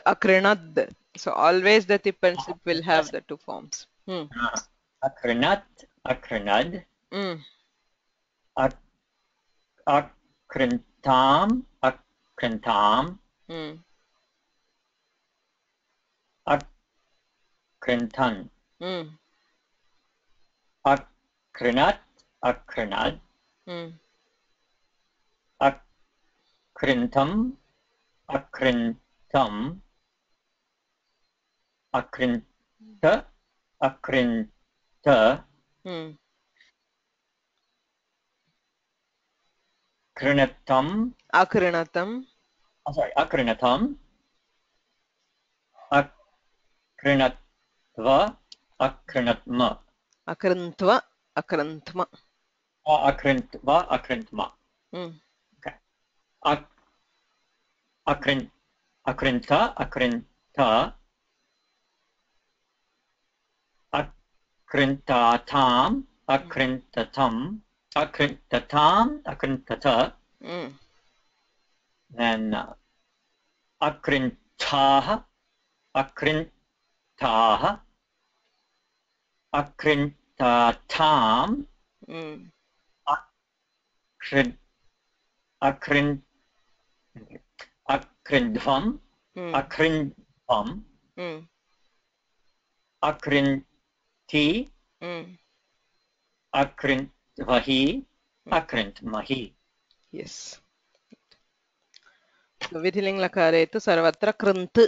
akrinad. So always the tip and sip will have the two forms. Akrinat, akrinad, akrintam, akrintam, akrintan, akrinat, akrinad, akrintam, akrintam, akrinta, akrinta, krinatam, akrinatam, akrinatam, akrinatva, akrinatma, akrintva, akrintma, akrintva, akrintma. Okay. Akrinta, akrinta, akrintatam, akrintatam, akrintatam, akrintata. Then akrintaha, akrintaha, akrintatam, akrindvam, akrindvam, akrinti, akrintvahi, akrintmahi. Yes. So Vidhiling lakare tu sarvatra krant,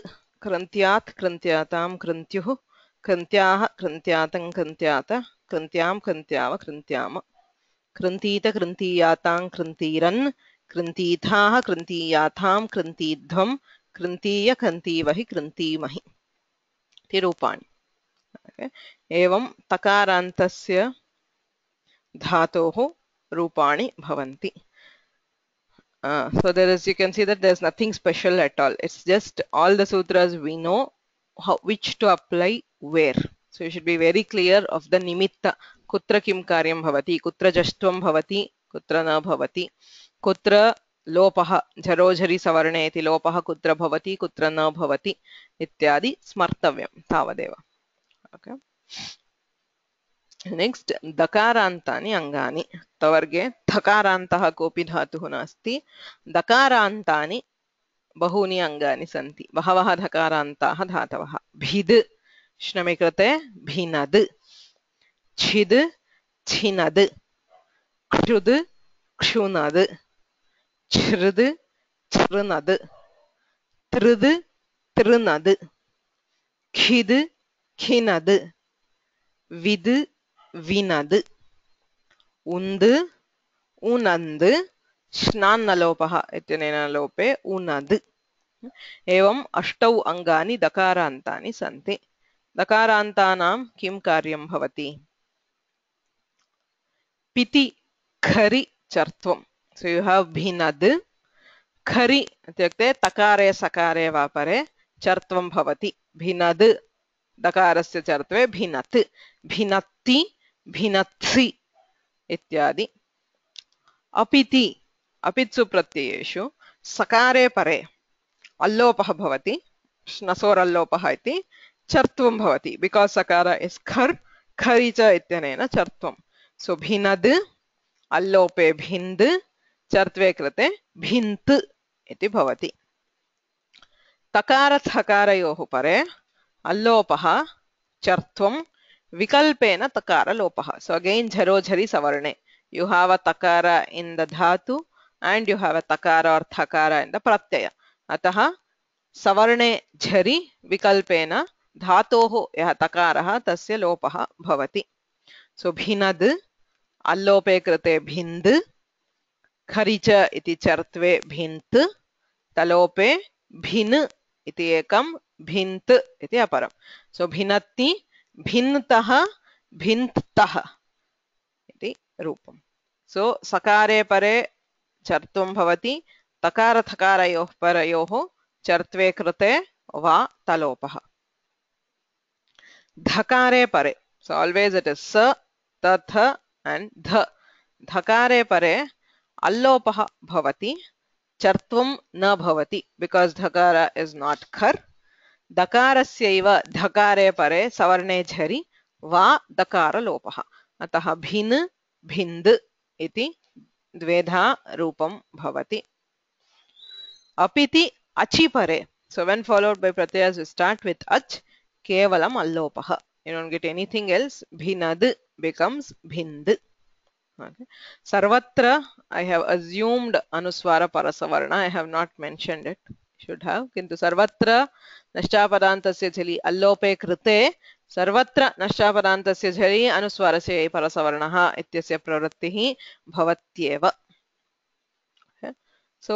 krantyat, krantyatam, krantyuh, krantyaha, krantyatam, krantyata, krantyam, krantyava, krantyama, krantita, krantiyatang, krantiran, krantithaha, krantiyatham, krantidhvam, krantiya, krantivahi, krantimahi. Tirupani. Okay. Evam takarantasya dhatoho rupani bhavanti. So there is, you can see that there's nothing special at all. It's just all the sutras we know which to apply where. So you should be very clear of the nimitta. Kutra kim karyam bhavati, kutra jashtvam bhavati, kutra na bhavati, kutra lopaha, jharojhari savarne iti lopaha kutra bhavati, kutra na bhavati, ityadi smartavyam, tavadeva. Okay. Next, दकारान्तानि अङ्गानि. तवर्गे थकारान्तः कोऽपि धातुः नास्ति. दकारान्तानि बहूनि अङ्गानि सन्ति. बहवः धकारान्ताः धातवः. भिद् Shnami krite bhinad. Chid chinad. Kshud kshunad. Chrd chrnad. Trd trnad. Khid khinad. Vid vinad. Und unand. श्नान्न लोपः इत्यनेन लोपे उनद् एवम् अष्टौ अङ्गानि दकारान्तानि सन्ति दकारान्तानां किं कार्यं भवति पिति खरि चर्त्वं so you have भिनद् खरि इत्युक्ते तकारे सकारे वा परे चर्त्वं भवति भिनद् दकारस्य चर्त्वे भिनत् भिनत्ति भिनत्सि इत्यादि अपिति अपित्सु प्रत्ययेषु सकारे परे अल्लोपः भवति श्नसोरल्लोपः इति चर्त्वं भवति बिकास् सकार इस् खर् खरि च इत्यनेन चर्त्वं सो भिनद् अल्लोपे भिन्द् चर्त्वे कृते भिन्त् इति भवति तकार थकारयोः परे अल्लोपः चर्त्वं विकल्पेन तकारलोपः सो अगेन झरोझरि सवर्णे you have a takara in the dhatu and you have a takara or thakara in the pratyaya atah savarne jhari vikalpena dhatoh yah takarah tasya lopah bhavati so bhinad allope krite bhind kharicha iti chartve bhint talope bhin iti ekam bhint iti aparam so bhinatti bhintah bhintah iti रूपम सो सकारे परे चर्त्वं भवति तकार थकारयोः परयोः चर्त्वे कृते वा तलोपः धकारे परे सो ऑलवेज इट इज स तथ एंड ध धकारे परे अल्लोपः भवति चर्त्वं न भवति बिकॉज़ धकार इज नॉट खर दकारस्यैव धकारे परे सवर्णे झरि वा दकार लोपः अतः भिन् भिन्द इति द्वेधा रूपं भवति अपिति अचि परे so when followed by pratyas we start with ach kevalam allopah you don't get anything else bhinad becomes bhind okay sarvatra I have assumed anuswara parasavarna I have not mentioned it should have kintu sarvatra nashchapadantasya jali allope krite सर्वत्र नष्टापदान्तस्य झरि अनुस्वारस्य परसवर्णः इत्यस्य प्रवृत्तिः भवत्येव so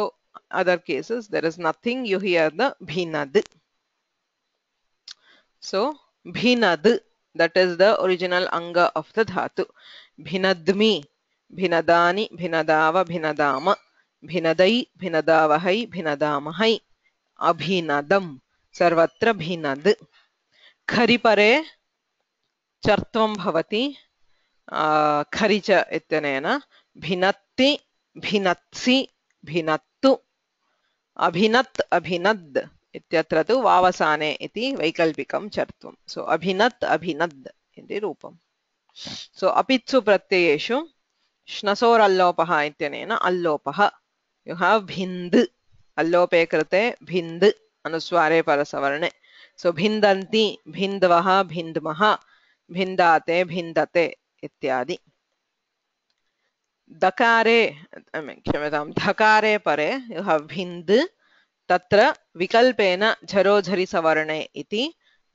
other cases there is nothing you hear the bhinad so bhinad that is the original anga of the dhatu bhinadmi bhinadani bhinadava bhinadama bhinadai bhinadavahai bhinadamahai abhinadam sarvatra bhinad खरि परे चर्त्वं भवति खरि च इत्यनेन भिनत्ति भिनत्सि भिनत्तु अभिनत् अभिनद् इत्यत्र तु वावसाने इति वैकल्पिकं चर्त्वं सो अभिनत् अभिनद् इति रूपं सो अपित्सु प्रत्ययेषु श्नसोरल्लोपः इत्यनेन अल्लोपः यु हाव् भिन्द् अल्लोपे कृते भिन्द् अनुस्वारे परसवर्णे so bhindanti bhindvaha bhindmaha bhindate bhindate ityadi dakare क्षम्यतां धकारे परे you have bhind तत्र विकल्पेन झरोझरि सवर्णे इति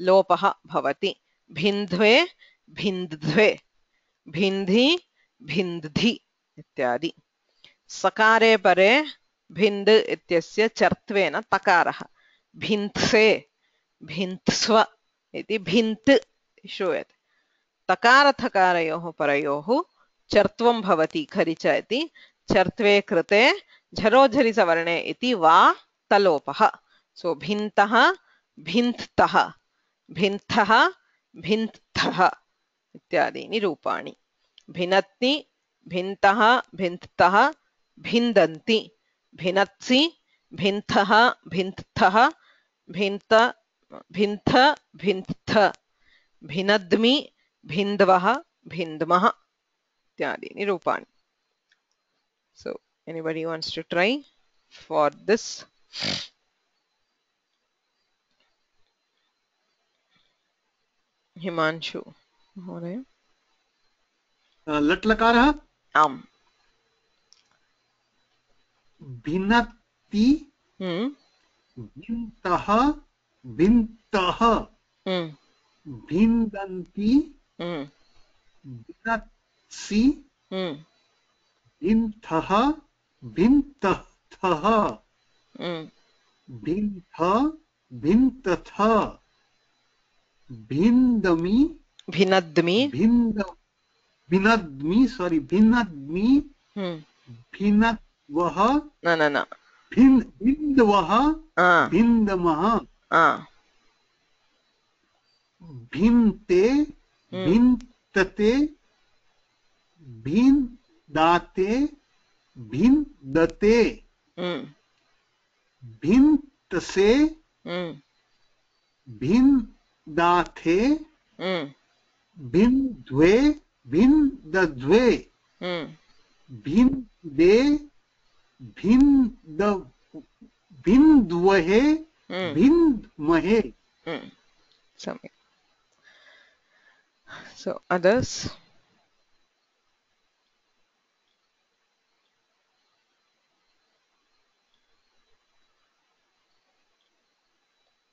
लोपः भवति भिन्ध्वे भिन्ध्वे भिन्धि भिन्धि इत्यादि सकारे परे भिन्द इत्यस्य चर्त्वेन तकारः भिन्त्से भिन्त्स्व इति भिन्त् श्रूयते तकार थकारयोः परयोः चर्त्वं भवति खरि च इति चर्त्वे कृते झरोझरि सवर्णे इति वा तलोपः सो भिन्तः भिन्त्तः भिन्थः भिन्त्थः इत्यादीनि रूपाणि भिनत्ति भिन्तः भिन्त्तः भिन्दन्ति भिनत्सि भिन्थः भिन्त्थः भिन्त भिन्थ भिन्त्थ भिनद्मि भिन्द्वः भिन्द्मः इत्यादीनि रूपाणि so anybody wants to try for this Himanshu महोदय लट् लकारः आम् भिनत्ति भिन्तः भिन्तः भिन्दन्ति भिनत्सि भिन्तः भिन्तथः भिन्थ भिन्तथ भिन्दमि भिनद्मि भिनद्मि sorry भिनद्मि भिनद्वः न भिन्दवः भिन्दमः भिन्ते भिन्तते भिन्दाते भिन्दते भिन्तसे भिन्दाथे भिन्द्वे भिन्दद्वे भिन्दे भिन्द्वहे भिन्द्महे सम्यक् so others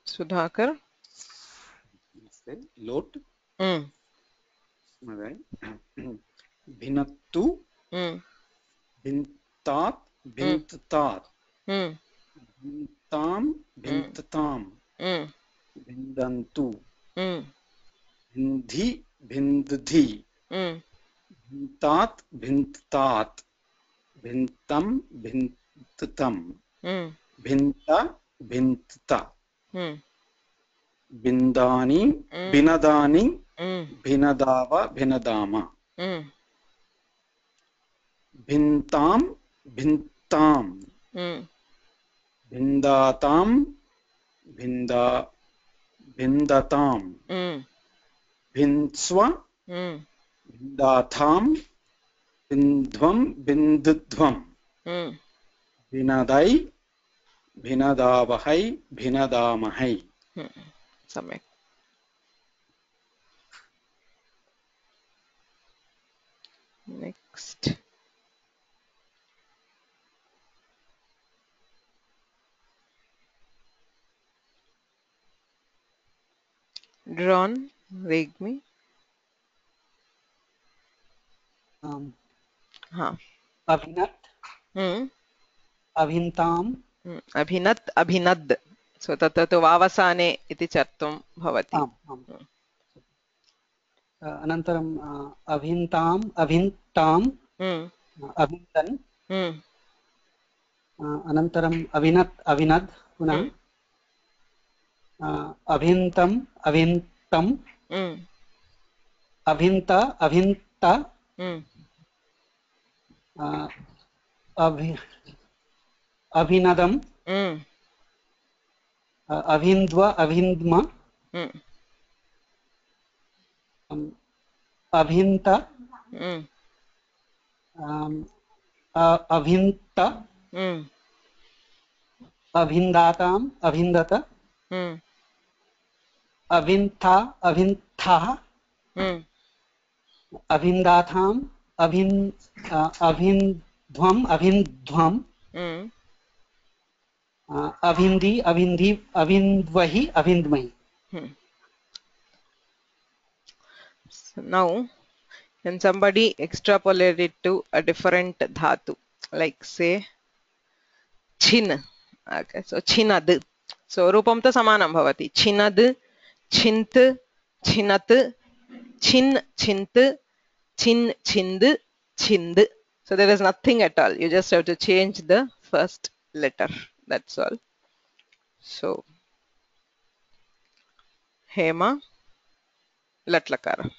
Sudhakar लोट् भिनत्तु भिन्तात् भिन्ततात् भिन्तां भिन्ततां भिन्दन्तु भिन्धि भिन्दधि भिन्तात् भिन्ततात् भिन्तं भिन्ततं भिन्त भिन्तत बिन्दानि बिनदानि भिनदाव भिनदाम भिन्तां भिन्तां भिन्दातां भिन्दतां भिन्स्व भिन्दाथां भिन्ध्वं भिन्दध्वं भिनदै भिनदावहै भिनदामहै सम्यक् next drawn Regmi अभिनत् अभिन्ताम् अभिनत् अभिनद् so तत्र तु वावसाने इति चर्तुं भवति अनन्तरम् अभिन्ताम् अभिन्ताम् अभिन्तन् अनन्तरम् अभिनत् अभिनद् पुनः अभिन्तम् अभिन्तम् अभिन्त अभिन्त अभिनदम् अभिन्द्व अभिन्द्म अभिन्त अभिन्त अभिन्दाताम् अभिन्दत अभिन्था अभिन्थः अभिन्दाथाम् अभिन्ध्वम् अभिन्ध्वम् अभिन्धि अभिन्धि अभिन्द्वहि अभिन्द्महि. Now when somebody extrapolate it to a different dhatu like say chin, okay, so chinad, so rupam to samanam bhavati chinad chint chinat chin chint chin chind chind, so there is nothing at all, you just have to change the first letter, that's all. So Hema Latlakara.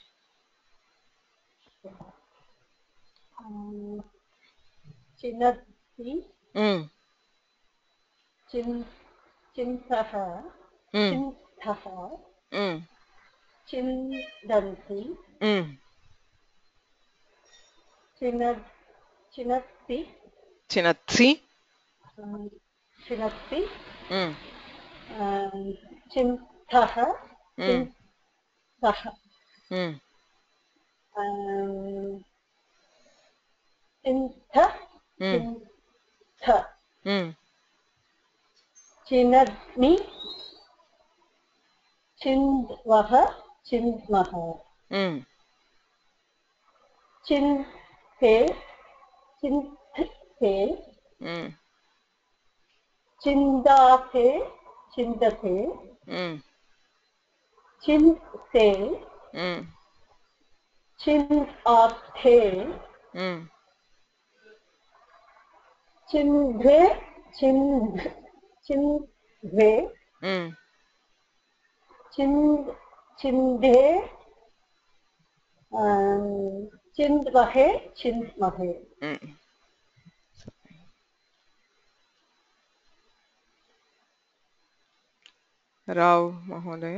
Chinati Chintaha Chintaha Chindanti Chinatti Chinatsi Chintaha चिन्तः चिन्थ चिन्थ चिनद्मि चिन्वः चिन्मः चिन्ते चिन्थे चिन्दाथे चिन्दते चिन्ते चिन्आथे चिन्धे चिन्धे चिन्धे चिन्वहे चिन्महे Rao महोदय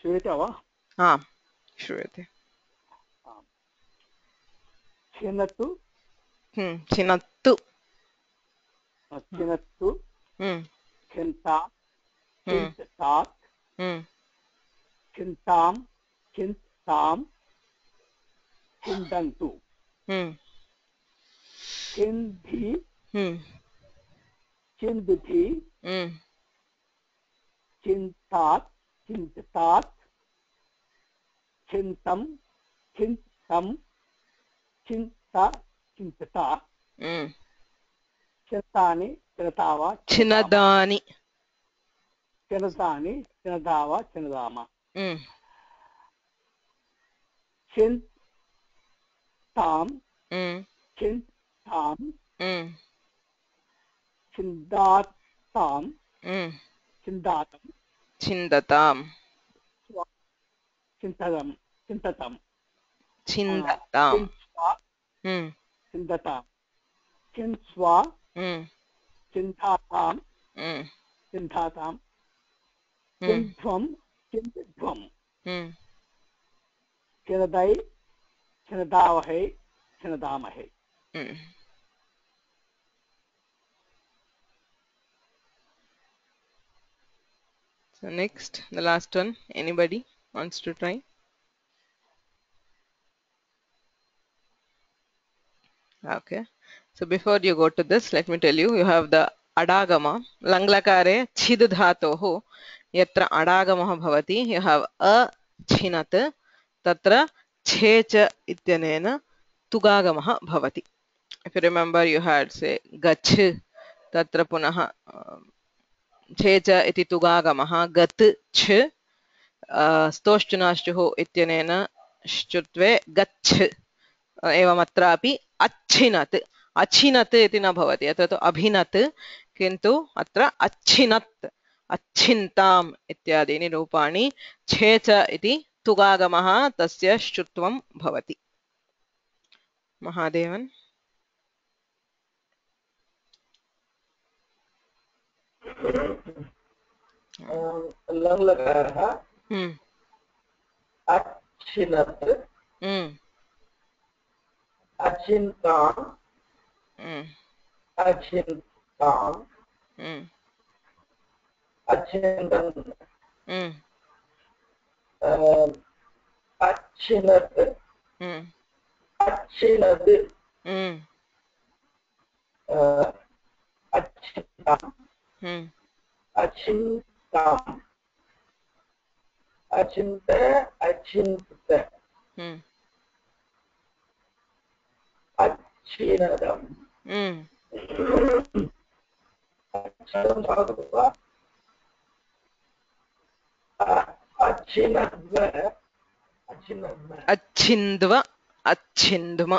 श्रूयते वा? आम् श्रूयते। छिनत्तु छिनत्तु छिनत्तु छिन्तात् छिन्तात् छिन्तां छिन्तां छिन्दन्तु छिन्धि छिन्दति चिन्तात् चिन्तात् चिन्तं चिन्तं चिन्ता चिन्तता चिन्तानि चिन्ता वा छिनदानि चिन्तानि चिन्ता वा चिन्ताम चिन्तां चिन्तां चिन्दातां चिन्दातं छिन्दतां चिन्ततं चिन्ततं छिन्दतां चिन्ततां चिन्त्वा चिन्तातां चिन्तातां चिन्ध्वं चिन्ध्वं चिनदै चिनदावहै चिनदामहै। So next, the last one. Anybody wants to try? Okay. So before you go to this, let me tell you, you have the adagama. Langlakare chid dhatoho yatra adagamah bhavati. You have a chinat tatra checha ityanena tugagamah bhavati. If you remember, you had say gach tatra punaha छेच इति तुगागमः गत् छ स्तोष्टुनाष्टुः इत्यनेन श्चुत्वे गच्छ एवमत्रापि अच्छिनत् अच्छिनत् इति न भवति अत्र तु अभिनत् किन्तु अत्र अच्छिनत् अच्छिन्ताम् इत्यादीनि रूपाणि छेच इति तुगागमः तस्य श्चुत्वं भवति। महादेवन् लङ्लकारः अच्छिनत् अचिन्ताम् अचिन्ताम् अचिन्तन् अच्छिनत् अच्छिनद् अच्छिन्ताम् अचिन्ताम् अचिन्त अचिन्त अच्छिनदम् अच्छिनं भवतु वा अच्छिनद्व अच्छिनद्व अच्छिन्द्व अच्छिन्द्म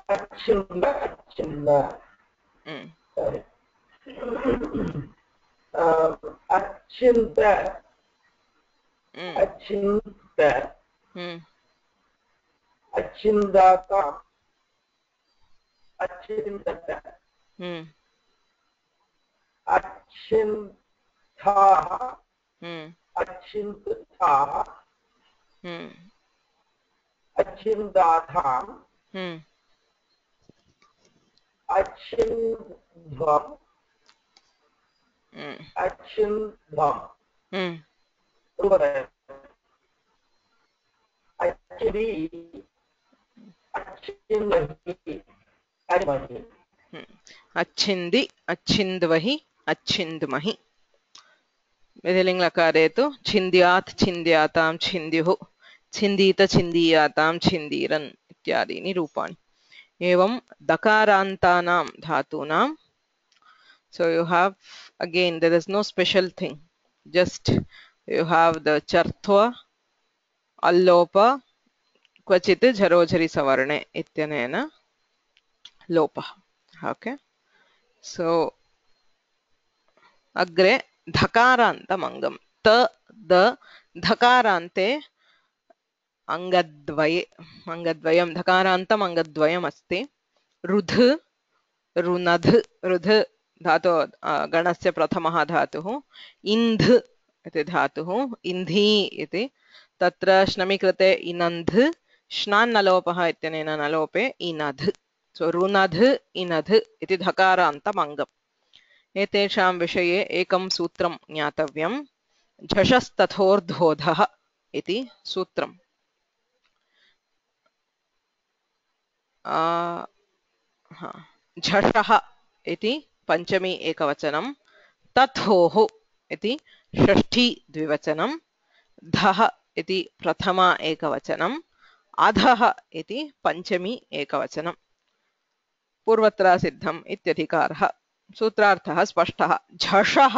अच्छिन्न अच्छिन्न अच्छिन्त अच्छिन्त अच्छिन्दाता अच्छिन्दत अच्छिन्ताः अच्छिन्ताः अच्छिन्दाताम् Achindvam. Achindvam. Achindi. Achindvahi. Achindvahi. अच्छिन्दि अच्छिन्द्वहि अच्छिन्द्महि विधिलिङ्ग् लकारे तु छिन्द्यात् छिन्द्यातां छिन्द्युः छिन्दीत छिन्दीयातां छिन्दीरन् इत्यादीनि रूपाणि एवं दकारान्तानां धातूनां so you have again there is no special thing just you have the chartva allopa क्वचित् झरोझरि सवर्णे इत्यनेन लोपः okay so अग्रे धकारान्तमङ्गं त द धकारान्ते अङ्गद्वयं धकारान्तम् अङ्गद्वयम् अस्ति रुध रुनध रुध धातु गणस्य प्रथमः धातुः इन्ध इति धातुः इन्धी इति तत्र श्नमिकृते इनन्ध श्नान्नलोपः इत्यनेन नलोपे इनध सो रुनध इनध इति धकारान्तम् अङ्गम् एतेषां विषये एकं सूत्रं ज्ञातव्यं झषस्तथोर्ध्वोधः इति सूत्रम् झषः इति पंचमी एकवचनं तथोः इति षष्ठी द्विवचनं धः इति प्रथमा एकवचनं अधः इति पंचमी एकवचनं पूर्वत्र सिद्धम् इत्यधिकारः सूत्रार्थः स्पष्टः झषः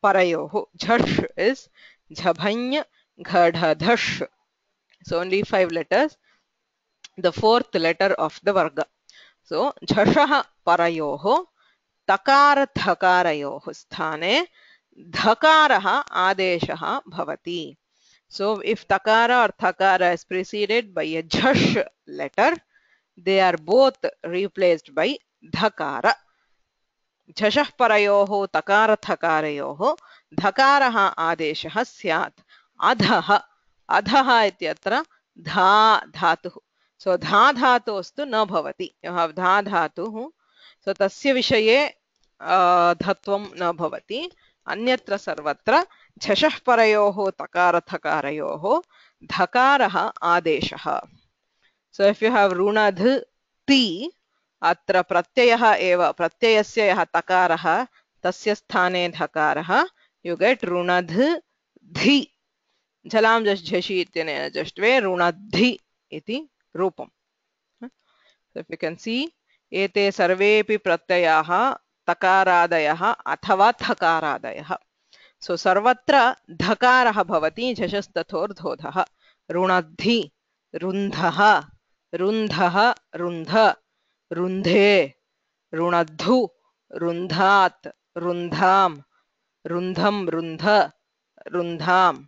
परयोः झष is झभञ् घढधष so only 5 letters the fourth letter of the varga so झषः परयोः तकार धकारयोः स्थाने धकारः आदेशः भवति so if takara or thakara is preceded by a jhash letter they are both replaced by dhakara झषः परयोः तकार थकारयोः धकारः आदेशः स्यात् अधः अधः इत्यत्र धा धातुः so धा धातोस्तु न भवति you have धा धातुः so तस्य विषये धत्वं न भवति अन्यत्र सर्वत्र झषः परयोः तकार थकारयोः धकारः आदेशः so if you have ऋणध ति अत्र प्रत्ययः एव प्रत्ययस्य यः तकारः तस्य स्थाने धकारः you get ऋणध धि झलां झषि इत्यनेन जष्ट्वे ऋणद्धि इति रूपम् so if you can see एते सर्वेपि प्रत्ययाः तकारादयः अथवा थकारादयः so सर्वत्र धकारः भवति झषस्तथोर्ध्वोधः ऋणद्धि रुन्धः रुन्धः रुन्ध रुन्धे रुणद्धु रुन्धात् रुन्धाम् रुन्धं रुन्ध रुन्धाम्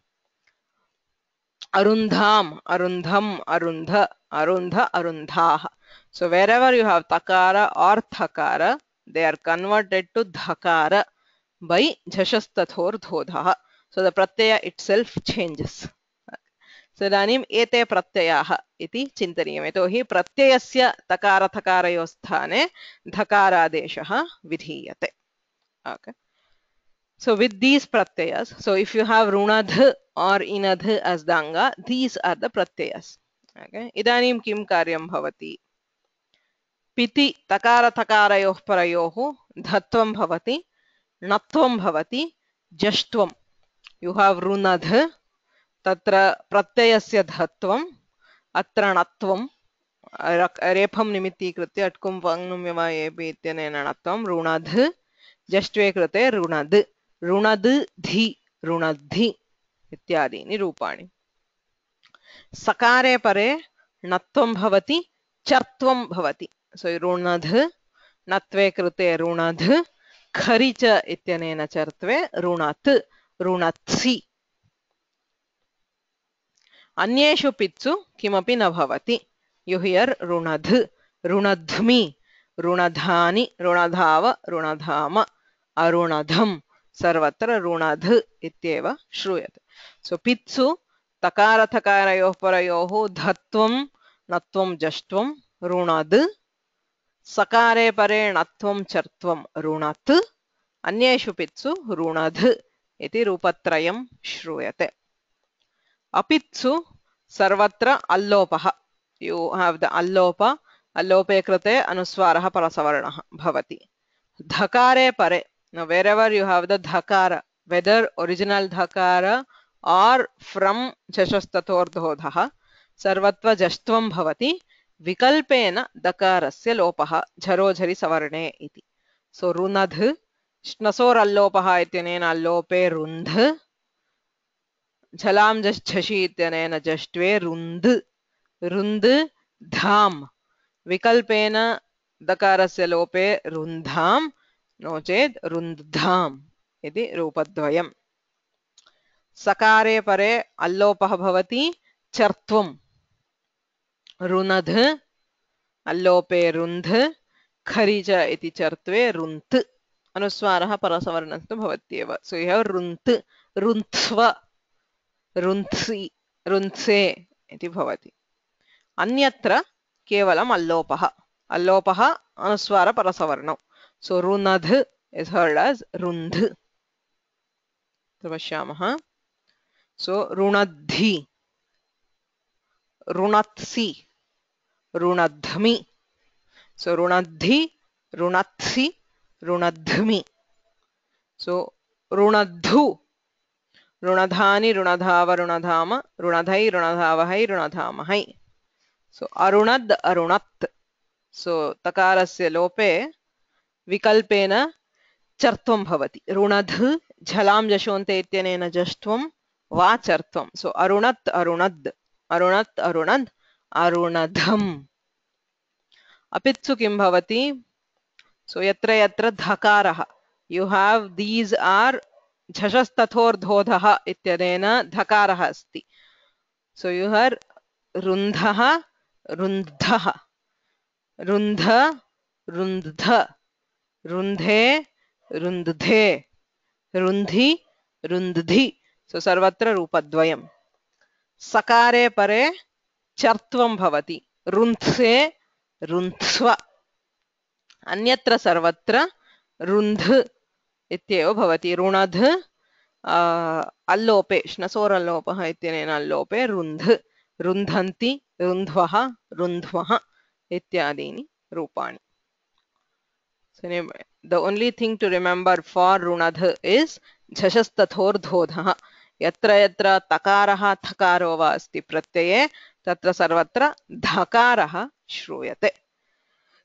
अरुन्धाम् अरुन्धम् अरुन्ध अरुन्ध अरुन्धाः so wherever you have takara or thakara they are converted to dhakara by झषस्तथोर्ध्वोधः so the pratyaya itself changes so इदानीम् एते प्रत्ययाः इति चिन्तनीयम् यतोहि प्रत्ययस्य तकार थकारयोः स्थाने धकारादेशः विधीयते okay so with these pratyayas so if you have runadh or inadh as the anga these are the pratyayas okay इदानीं किं कार्यं भवति पिति तकार थकारयोः परयोः धत्वं भवति णत्वं भवति जष्ट्वं you have runadh तत्र प्रत्ययस्य धत्वम् अत्र णत्वं रेफं निमित्तीकृत्य अट्कुं वङ्नुं व्यवायेपि इत्यनेन णत्वं ऋणध जष्ट्वे कृते ऋणद् ऋणद् धि ऋणद्धि इत्यादीनि रूपाणि सकारे परे णत्वं भवति चर्त्वं भवति सो ऋणध णत्वे कृते ऋणध खरि च इत्यनेन चर्त्वे ऋणत् ऋणत्सि अन्येषु पित्सु किमपि न भवति यु हियर् ऋणध ऋणध्मि ऋणधानि ऋणधाव ऋणधाम अरुणधम् सर्वत्र ऋणध इत्येव श्रूयते सो पित्सु तकार थकारयोः परयोः धत्वं णत्वं जष्ट्वं ऋणद् सकारे परे णत्वं चर्त्वं ऋणत् अन्येषु पित्सु ऋणध् इति रूपत्रयं श्रूयते अपित्सु सर्वत्र अल्लोपः यू हैव द अल्लोप अल्लोपे कृते अनुस्वारः परसवर्णः भवति धकारे परे now wherever you have the dhakara whether original dhakara or from chashasthathordhodhah सर्वत्र जष्ट्वं भवति विकल्पेन दकारस्य लोपः झरोझरि सवर्णे इति सो रुनध् श्नसोरल्लोपः इत्यनेन अल्लोपे रुन्ध् झलां झषि इत्यनेन जष्ट्वे रुन्ध् रुन्ध् धाम विकल्पेन दकारस्य लोपे रुन्धां नो चेत् रुन्धाम् इति रूपद्वयम् सकारे परे अल्लोपः भवति चर्त्वं रुनध् अल्लोपे रुन्ध् खरिच इति चर्त्वे रुन्त् अनुस्वारः परसवर्णस्तु भवत्येव सो यु हैव रुन्त् रुन्त्स्व रुन्त्सि रुन्त्से इति भवति अन्यत्र केवलम् अल्लोपः अल्लोपः अनुस्वार परसवर्णौ सो रुनध् is heard as रुन्ध् पश्यामः सो रुणद्धि रुणत्सि रुणध्मि सो रुणद्धि रुणत्सि रुणध्मि सो रुणद्धु रुणधानि रुणधाव रुणधाम रुणधै रुणधावहै रुणधामहै सो अरुणद् अरुणत् सो तकारस्य लोपे विकल्पेन चर्त्वं भवति रुणध् झलां जशोन्ते इत्यनेन जष्ट्वं वा चर्त्वं सो अरुणत् अरुणद् अरुणत् अरुणद् अरुणधम् अपित्सु किं भवति सो यत्र यत्र धकारः यू हैव दीस् आर् झषस्तथोर्धोधः इत्यनेन धकारः अस्ति सो यू हैव रुन्धः रुन्धः रुन्ध रुन्ध रुन्धे रुन्धे रुन्धि रुन्धि सो सर्वत्र रूपद्वयम् सकारे परे चर्त्वं भवति रुन्त्से रुन्त्स्व अन्यत्र सर्वत्र रुन्ध् इत्येव भवति रुणध् अल्लोपे श्नसोरल्लोपः इत्यनेन अल्लोपे रुन्ध् रुन्धन्ति रुन्ध्वः रुन्ध्वः इत्यादीनि रूपाणि so the only thing to remember for runadh is झषस्तथोर्धोधः यत्र यत्र तकारः थकारो वा अस्ति प्रत्यये तत्र सर्वत्र धकारः श्रूयते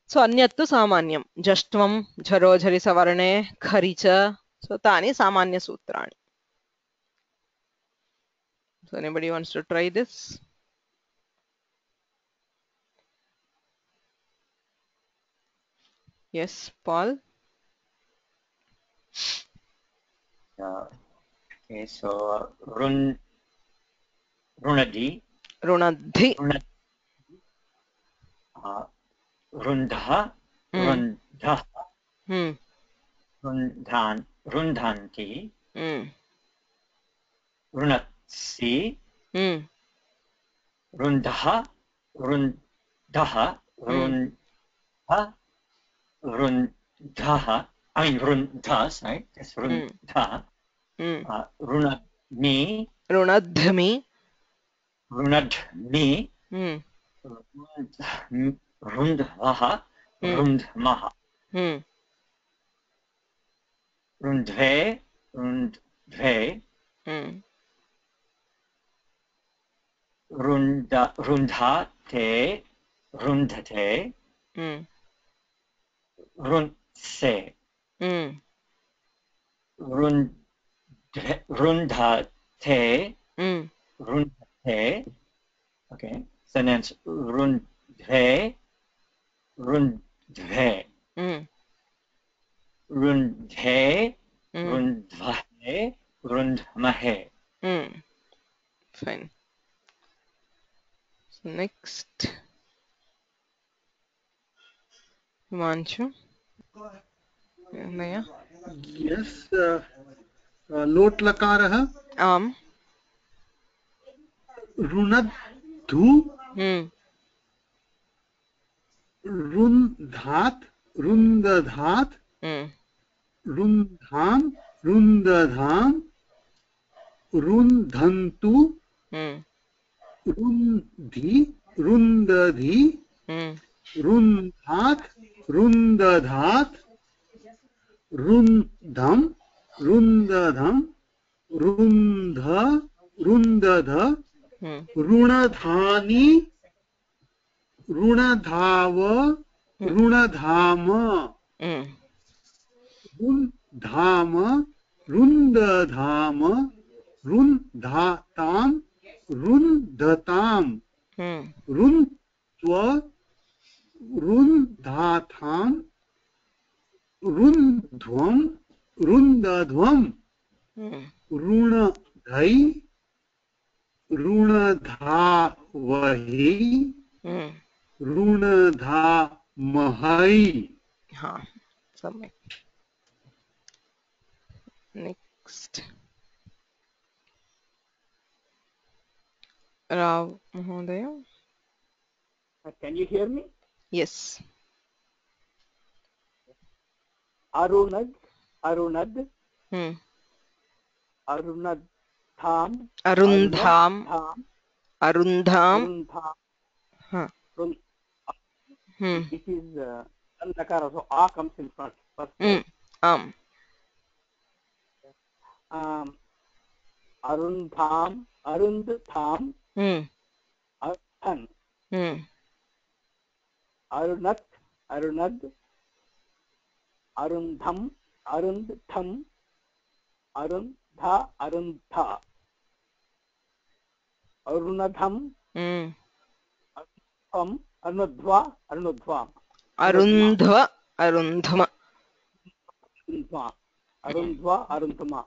सो अन्यत्तु सामान्यं जष्ट्वं झरोझरि सवर्णे खरि च सो तानि सामान्यसूत्राणि so anybody wants to try this yes Paul okay so runadhi runadhi rundha rundha rundhan rundhanti runatsi rundha rundaha rundha rundha I mean rundhas right that's rundha runadmi runadhmi runadmi rundvaha rundmaha rundve rundve rundhate rundhate rundse rundhate rundhate okay so next rundve rundve rundhe rundvahe rundmahe fine so next Himanshu yes लोट लकारः आम् रुणद्धु रुन्धात् रुन्दधात् रुन्धां रुन्दधां रुन्धन्तु रुन्धि रुन्दधि रुन्धात् रुन्दधात् रुन्धं रुन्दधं रुन्ध रुन्दध रुणधानि रुणधाव रुणधाम रुन्धाम रुन्दधाम रुन्धातां रुन्धतां रुन्त्व रुन्धातां रुन्ध्वं रुन्दध्वं रुणधै रुणधावहि रुणधामहै. हाँ, सम्यक्. Next. Rao Mahodaya. Can you hear me? Yes. Arunad, Arunad, Arunad, Tham, Arundham, Arundham. Huh. It is Nakara, so A comes in front. Arundham, Arundham, Arundhan, Arunat, Arunad, Arundham, Arundham, Arundha, Arundha, Arunadham, Arunadhva, Arunadhva, Arundhva, Arundhma, Arundhva, Arundhma,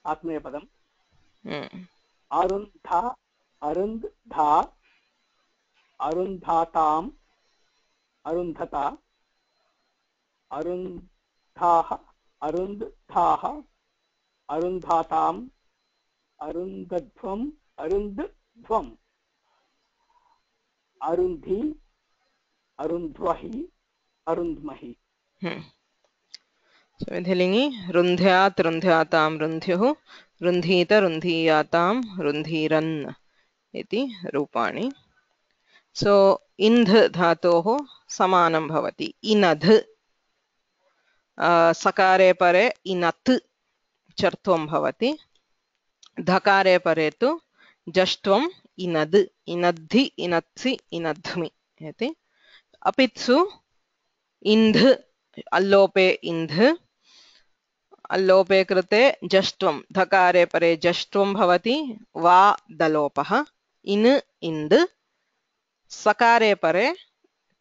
Atmeya Padam, Arundha, Arundha, Arundhatam, Arundhata, Arundhaha, Arundhaha, Arundhatam, Arundadhvam, Arundhvam, Arundhi, Arundhvahi, Arundhmahi. So Vidhilingi, Rundhyat, Rundhyatam, Rundhyuh, Rundhita, Rundhiyatam, Rundhiran iti Rupani. So Indh dhatoho samanam bhavati. Inadh sakare pare inat chartvam bhavati. Dhakare pare tu jashtvam inad. Inadhi, inatsi, inadhmi iti. Apitsu Indh allope Indh. Allope krite jashtvam. Dhakare pare jashtvam bhavati. Va dalopah. In ind. Sakare pare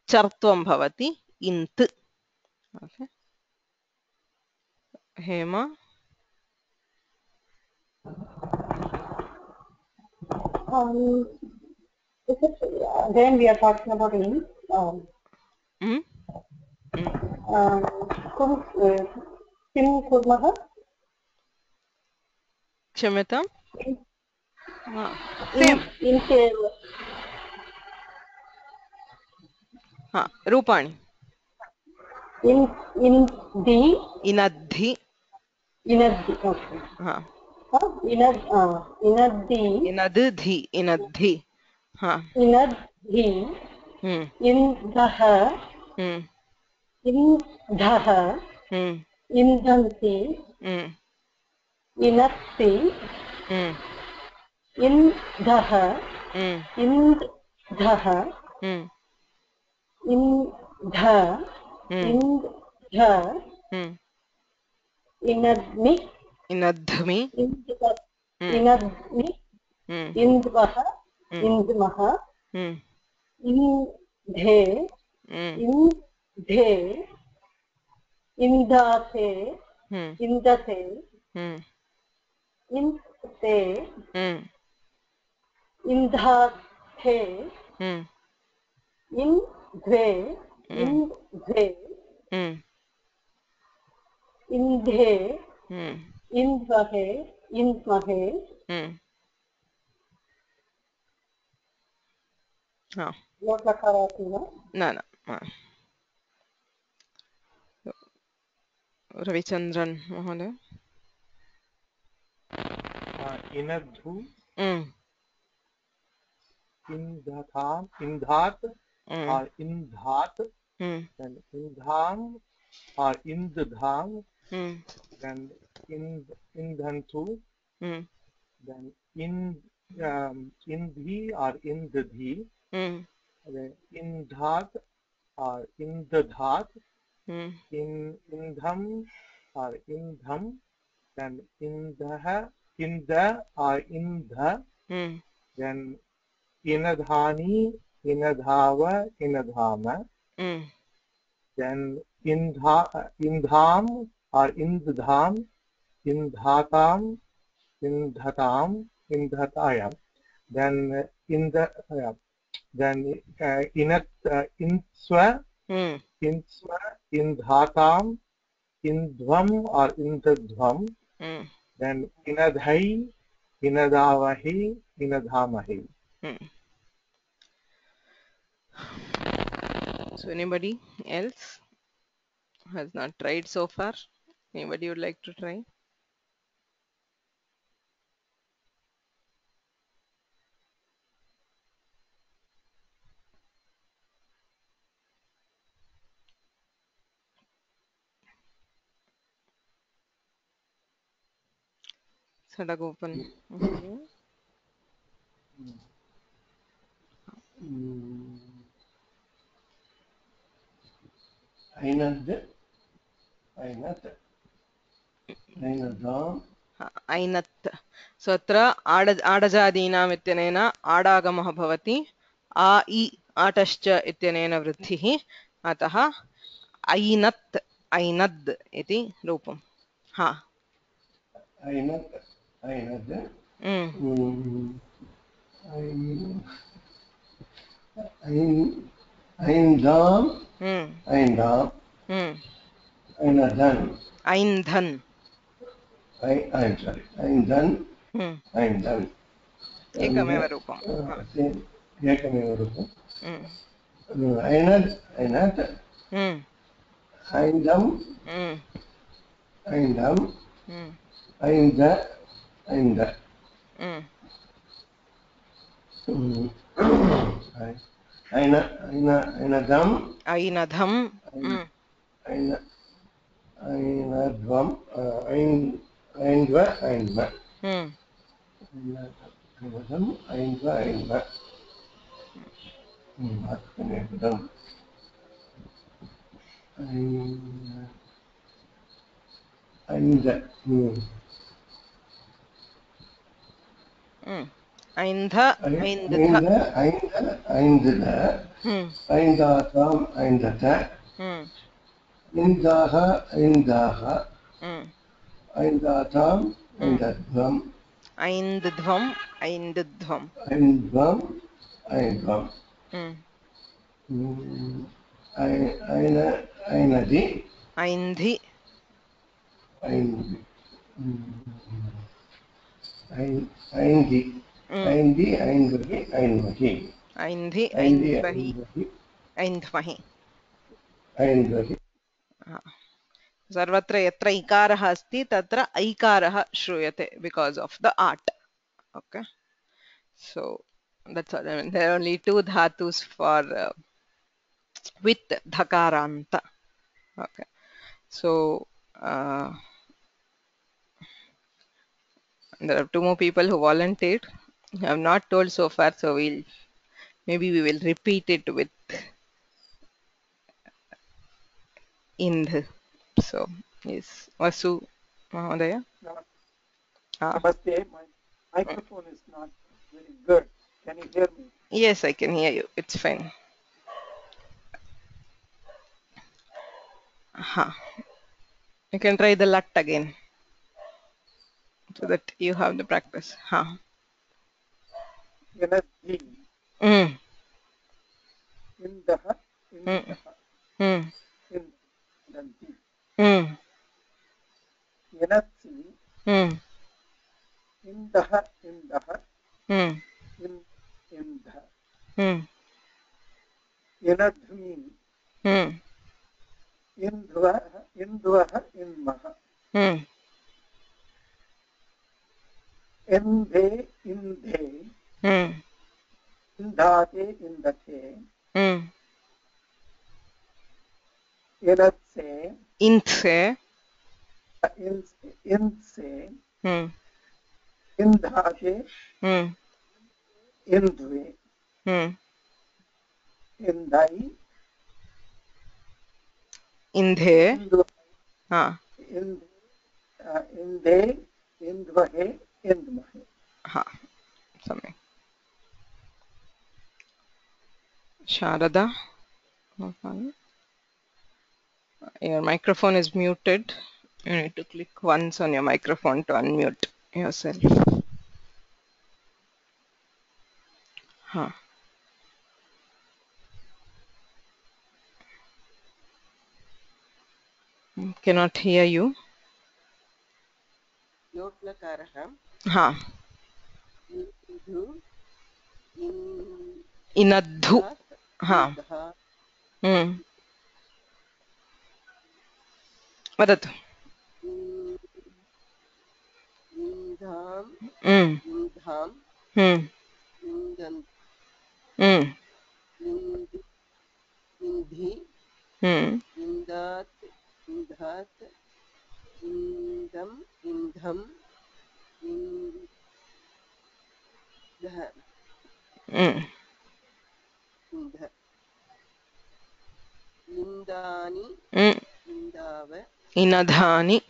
chartvam bhavati. Int. Okay. Hema. Then we are talking about in. Kim kurmah? Kshamyatam? Same. In Rupani. Inadhi. Okay. Inadhi. Inadhi. Inadhi. Indhaha. Indhaha. Indhanti. Inatti. Indhaha. Indhaha. Indha. Indha. Inadmi. Inadhmi. Inadmi. Indvaha. Indmaha. Indhe. Indhe. Indate. Indate. Indate. Indhate. Indhe. Indhe. Indhe. Indvahe. Indmahe. No. Not lakara, No. Ravichandran महोदय इनद्धु इंधताम इंधात or indhat then indham or indham then indhantu then indhi or indhi then indhat or indhat indham or indham then indha or indha then inadhani inadhava inadhama then indham or indham indhatam indhatam indhatayam then then inswa inswa indhatam indhvam or indhvam then inadhai inadavahi inadhamahi. So anybody else has not tried so far? Anybody would like to try? Sadagopan. ऐनत् सो अत्र आडजादीनाम् इत्यनेन आडागमः भवति आ इ आटश्च इत्यनेन वृद्धिः अतः ऐनत् ऐनद् इति रूपम् हा ऐनत् ऐनद् ऐन्धाम् ऐन्धाम् ऐनधन् ऐन्धन् ऐन्धन् ऐन्धन् एकमेव रूपम् एकमेव रूपम् ऐनद् ऐनत् ऐन्धम् ऐन्धम् ऐन्ध ऐन्ध ऐनधम् ऐनधम् ऐनध्वम् ऐन्ध्व ऐन्ध्व ऐनधम् ऐन्ध्व ऐन्ध्व ऐन्ध ऐन्ध ऐन्ध ऐन्दाताम् ऐन्धत इन्दाः इन्दाः ऐन्दाताम् ऐन्धध्वम् ऐन्धध्वम् ऐन्धध्वम् ऐन्ध्वम् ऐन्ध्वम् ऐनदि ऐन्धि ऐन्धि ऐन्धि ऐन्धि ऐन्धि ऐन्महि ऐन्धि ऐन्ध्वहि ऐन्ध्महि ऐन्धि सर्वत्र यत्र इकारः अस्ति तत्र ऐकारः श्रूयते because of the art. Okay, so that's all. I mean, there are only two dhatus for with dhakaranta. Okay, so there are two more people who volunteered. I have not told so far, so maybe we will repeat it with indh. So yes, Vasu Mahodaya. Namaste. My microphone is not very good. Can you hear me? Yes, I can hear you. It's fine. You can try the lat again so that you have the practice. Yanadhi. Indaha. Indaha. Indanti. Yanatsi. Indaha. Indaha. Indha. Yanadhmi. Indvah, Inmah. Indhe, Indhate, Indate. Inatse, Intse. Inse, Indhate, Indve, Indai, Indhe. Indhe, Indvahe, Indmahe. Something. Sharada. Your microphone is muted. You need to click once on your microphone to unmute yourself. Cannot hear you. Inadhu. Vadatu. Indham, Indhi, Indat, Indhat, Indam, Indham, Indani, Indava, Inadhani.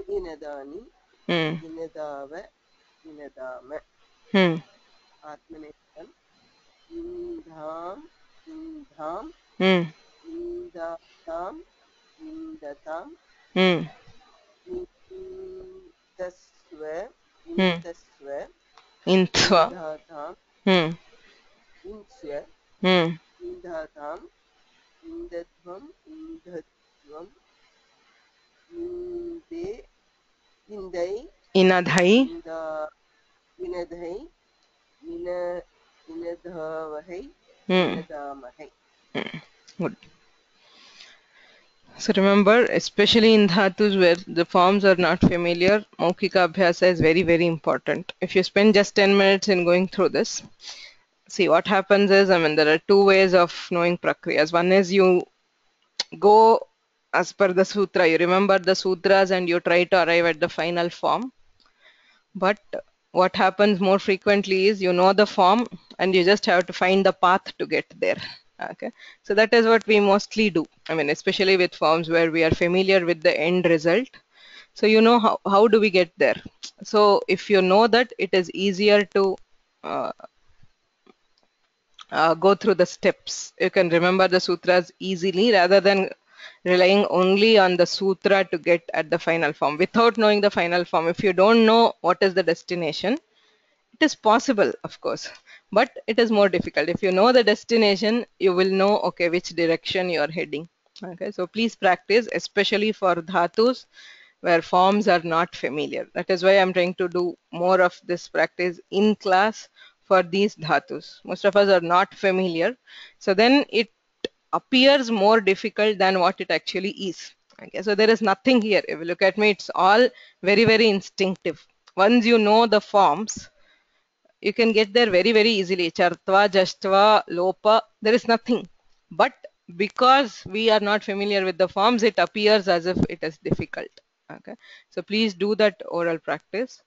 Inadani, Inadava, Inadama. Atmanekam. Indham, Indham, Indatam, Indatam, Indasva, Indasva, Inthwa. Indhatam, Insya, Indhatam, Indadvam, Indadvam, Inde, Indai, Inadhai. Inadhai, Inadhavahai, Inadamahai. Good. So remember, especially in dhatus where the forms are not familiar, Maukika Abhyasa is very, very important. If you spend just 10 minutes in going through this, see what happens is, there are two ways of knowing prakriyas. One is you go as per the sutra, you remember the sutras and you try to arrive at the final form. But what happens more frequently is you know the form and you just have to find the path to get there. Okay, so that is what we mostly do. Especially with forms where we are familiar with the end result. So you know how do we get there. So if you know that, it is easier to go through the steps. You can remember the sutras easily rather than relying only on the sutra to get at the final form. Without knowing the final form, if you don't know what is the destination, it is possible, of course, but it is more difficult. If you know the destination, you will know, okay, which direction you are heading. Okay, so please practice, especially for dhatus where forms are not familiar. That is why I'm trying to do more of this practice in class for these dhatus. Most of us are not familiar, so then it appears more difficult than what it actually is. Okay, so there is nothing here. If you look at me, it's all very, very instinctive. Once you know the forms, you can get there very, very easily. Chartva, Jashtva, Lopa, there is nothing. But because we are not familiar with the forms, it appears as if it is difficult. Okay, so please do that oral practice.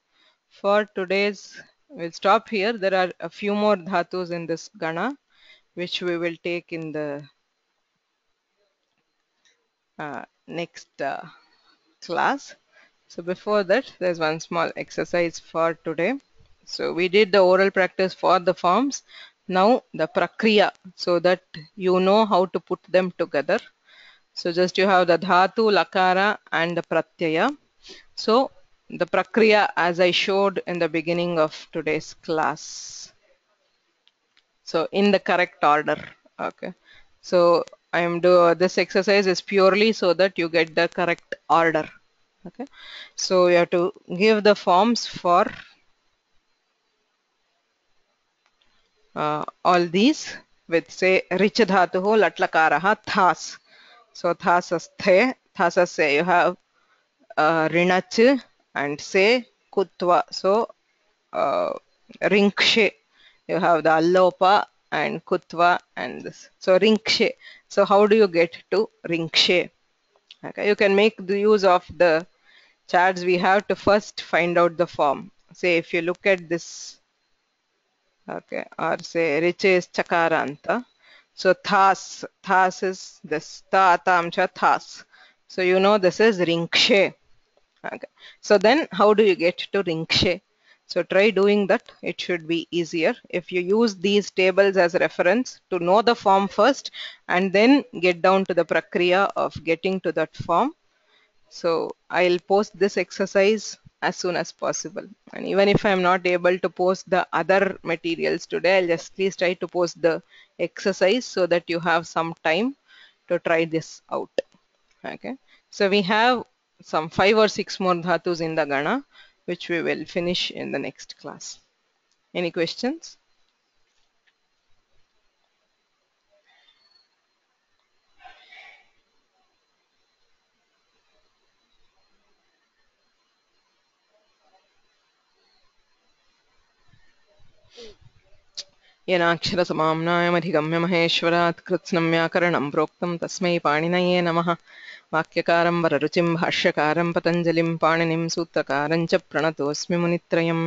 For today's, we'll stop here. There are a few more dhatus in this Gana, which we will take in the next class. So before that, there's one small exercise for today. So we did the oral practice for the forms. Now the prakriya, so that you know how to put them together. So just you have the dhatu, lakara and the pratyaya. So the prakriya as I showed in the beginning of today's class. So in the correct order. Okay. So I am this exercise is purely so that you get the correct order. Okay. So you have to give the forms for all these. with say rich dhatuho latlakaraha thas. So thasasthe, thasasya you have rinach and say kutva. So rinkshe you have the allopa and kutva and this. So rinkshe. So how do you get to rinkshe? Okay, you can make the use of the charts. We have to first find out the form. Say if you look at this, okay, or say rich is chakaranta. So thas is this ta tamcha thas. So you know this is rinkshe. Okay. So then how do you get to rinkshe? So try doing that. It should be easier if you use these tables as a reference to know the form first and then get down to the prakriya of getting to that form. So I'll post this exercise as soon as possible. And even if I'm not able to post the other materials today, I'll just please try to post the exercise so that you have some time to try this out. Okay. So we have some 5 or 6 more dhatus in the Gana, which we will finish in the next class. Any questions? येनाक्षरसमाम्नायमधिगम्य महेश्वरात् कृत्स्नं व्याकरणं प्रोक्तं तस्मै पाणिनये नमः। वाक्यकारं वररुचिं भाष्यकारं पतञ्जलिं पाणिनिं सूत्रकारं च प्रणतोऽस्मि मुनित्रयम्।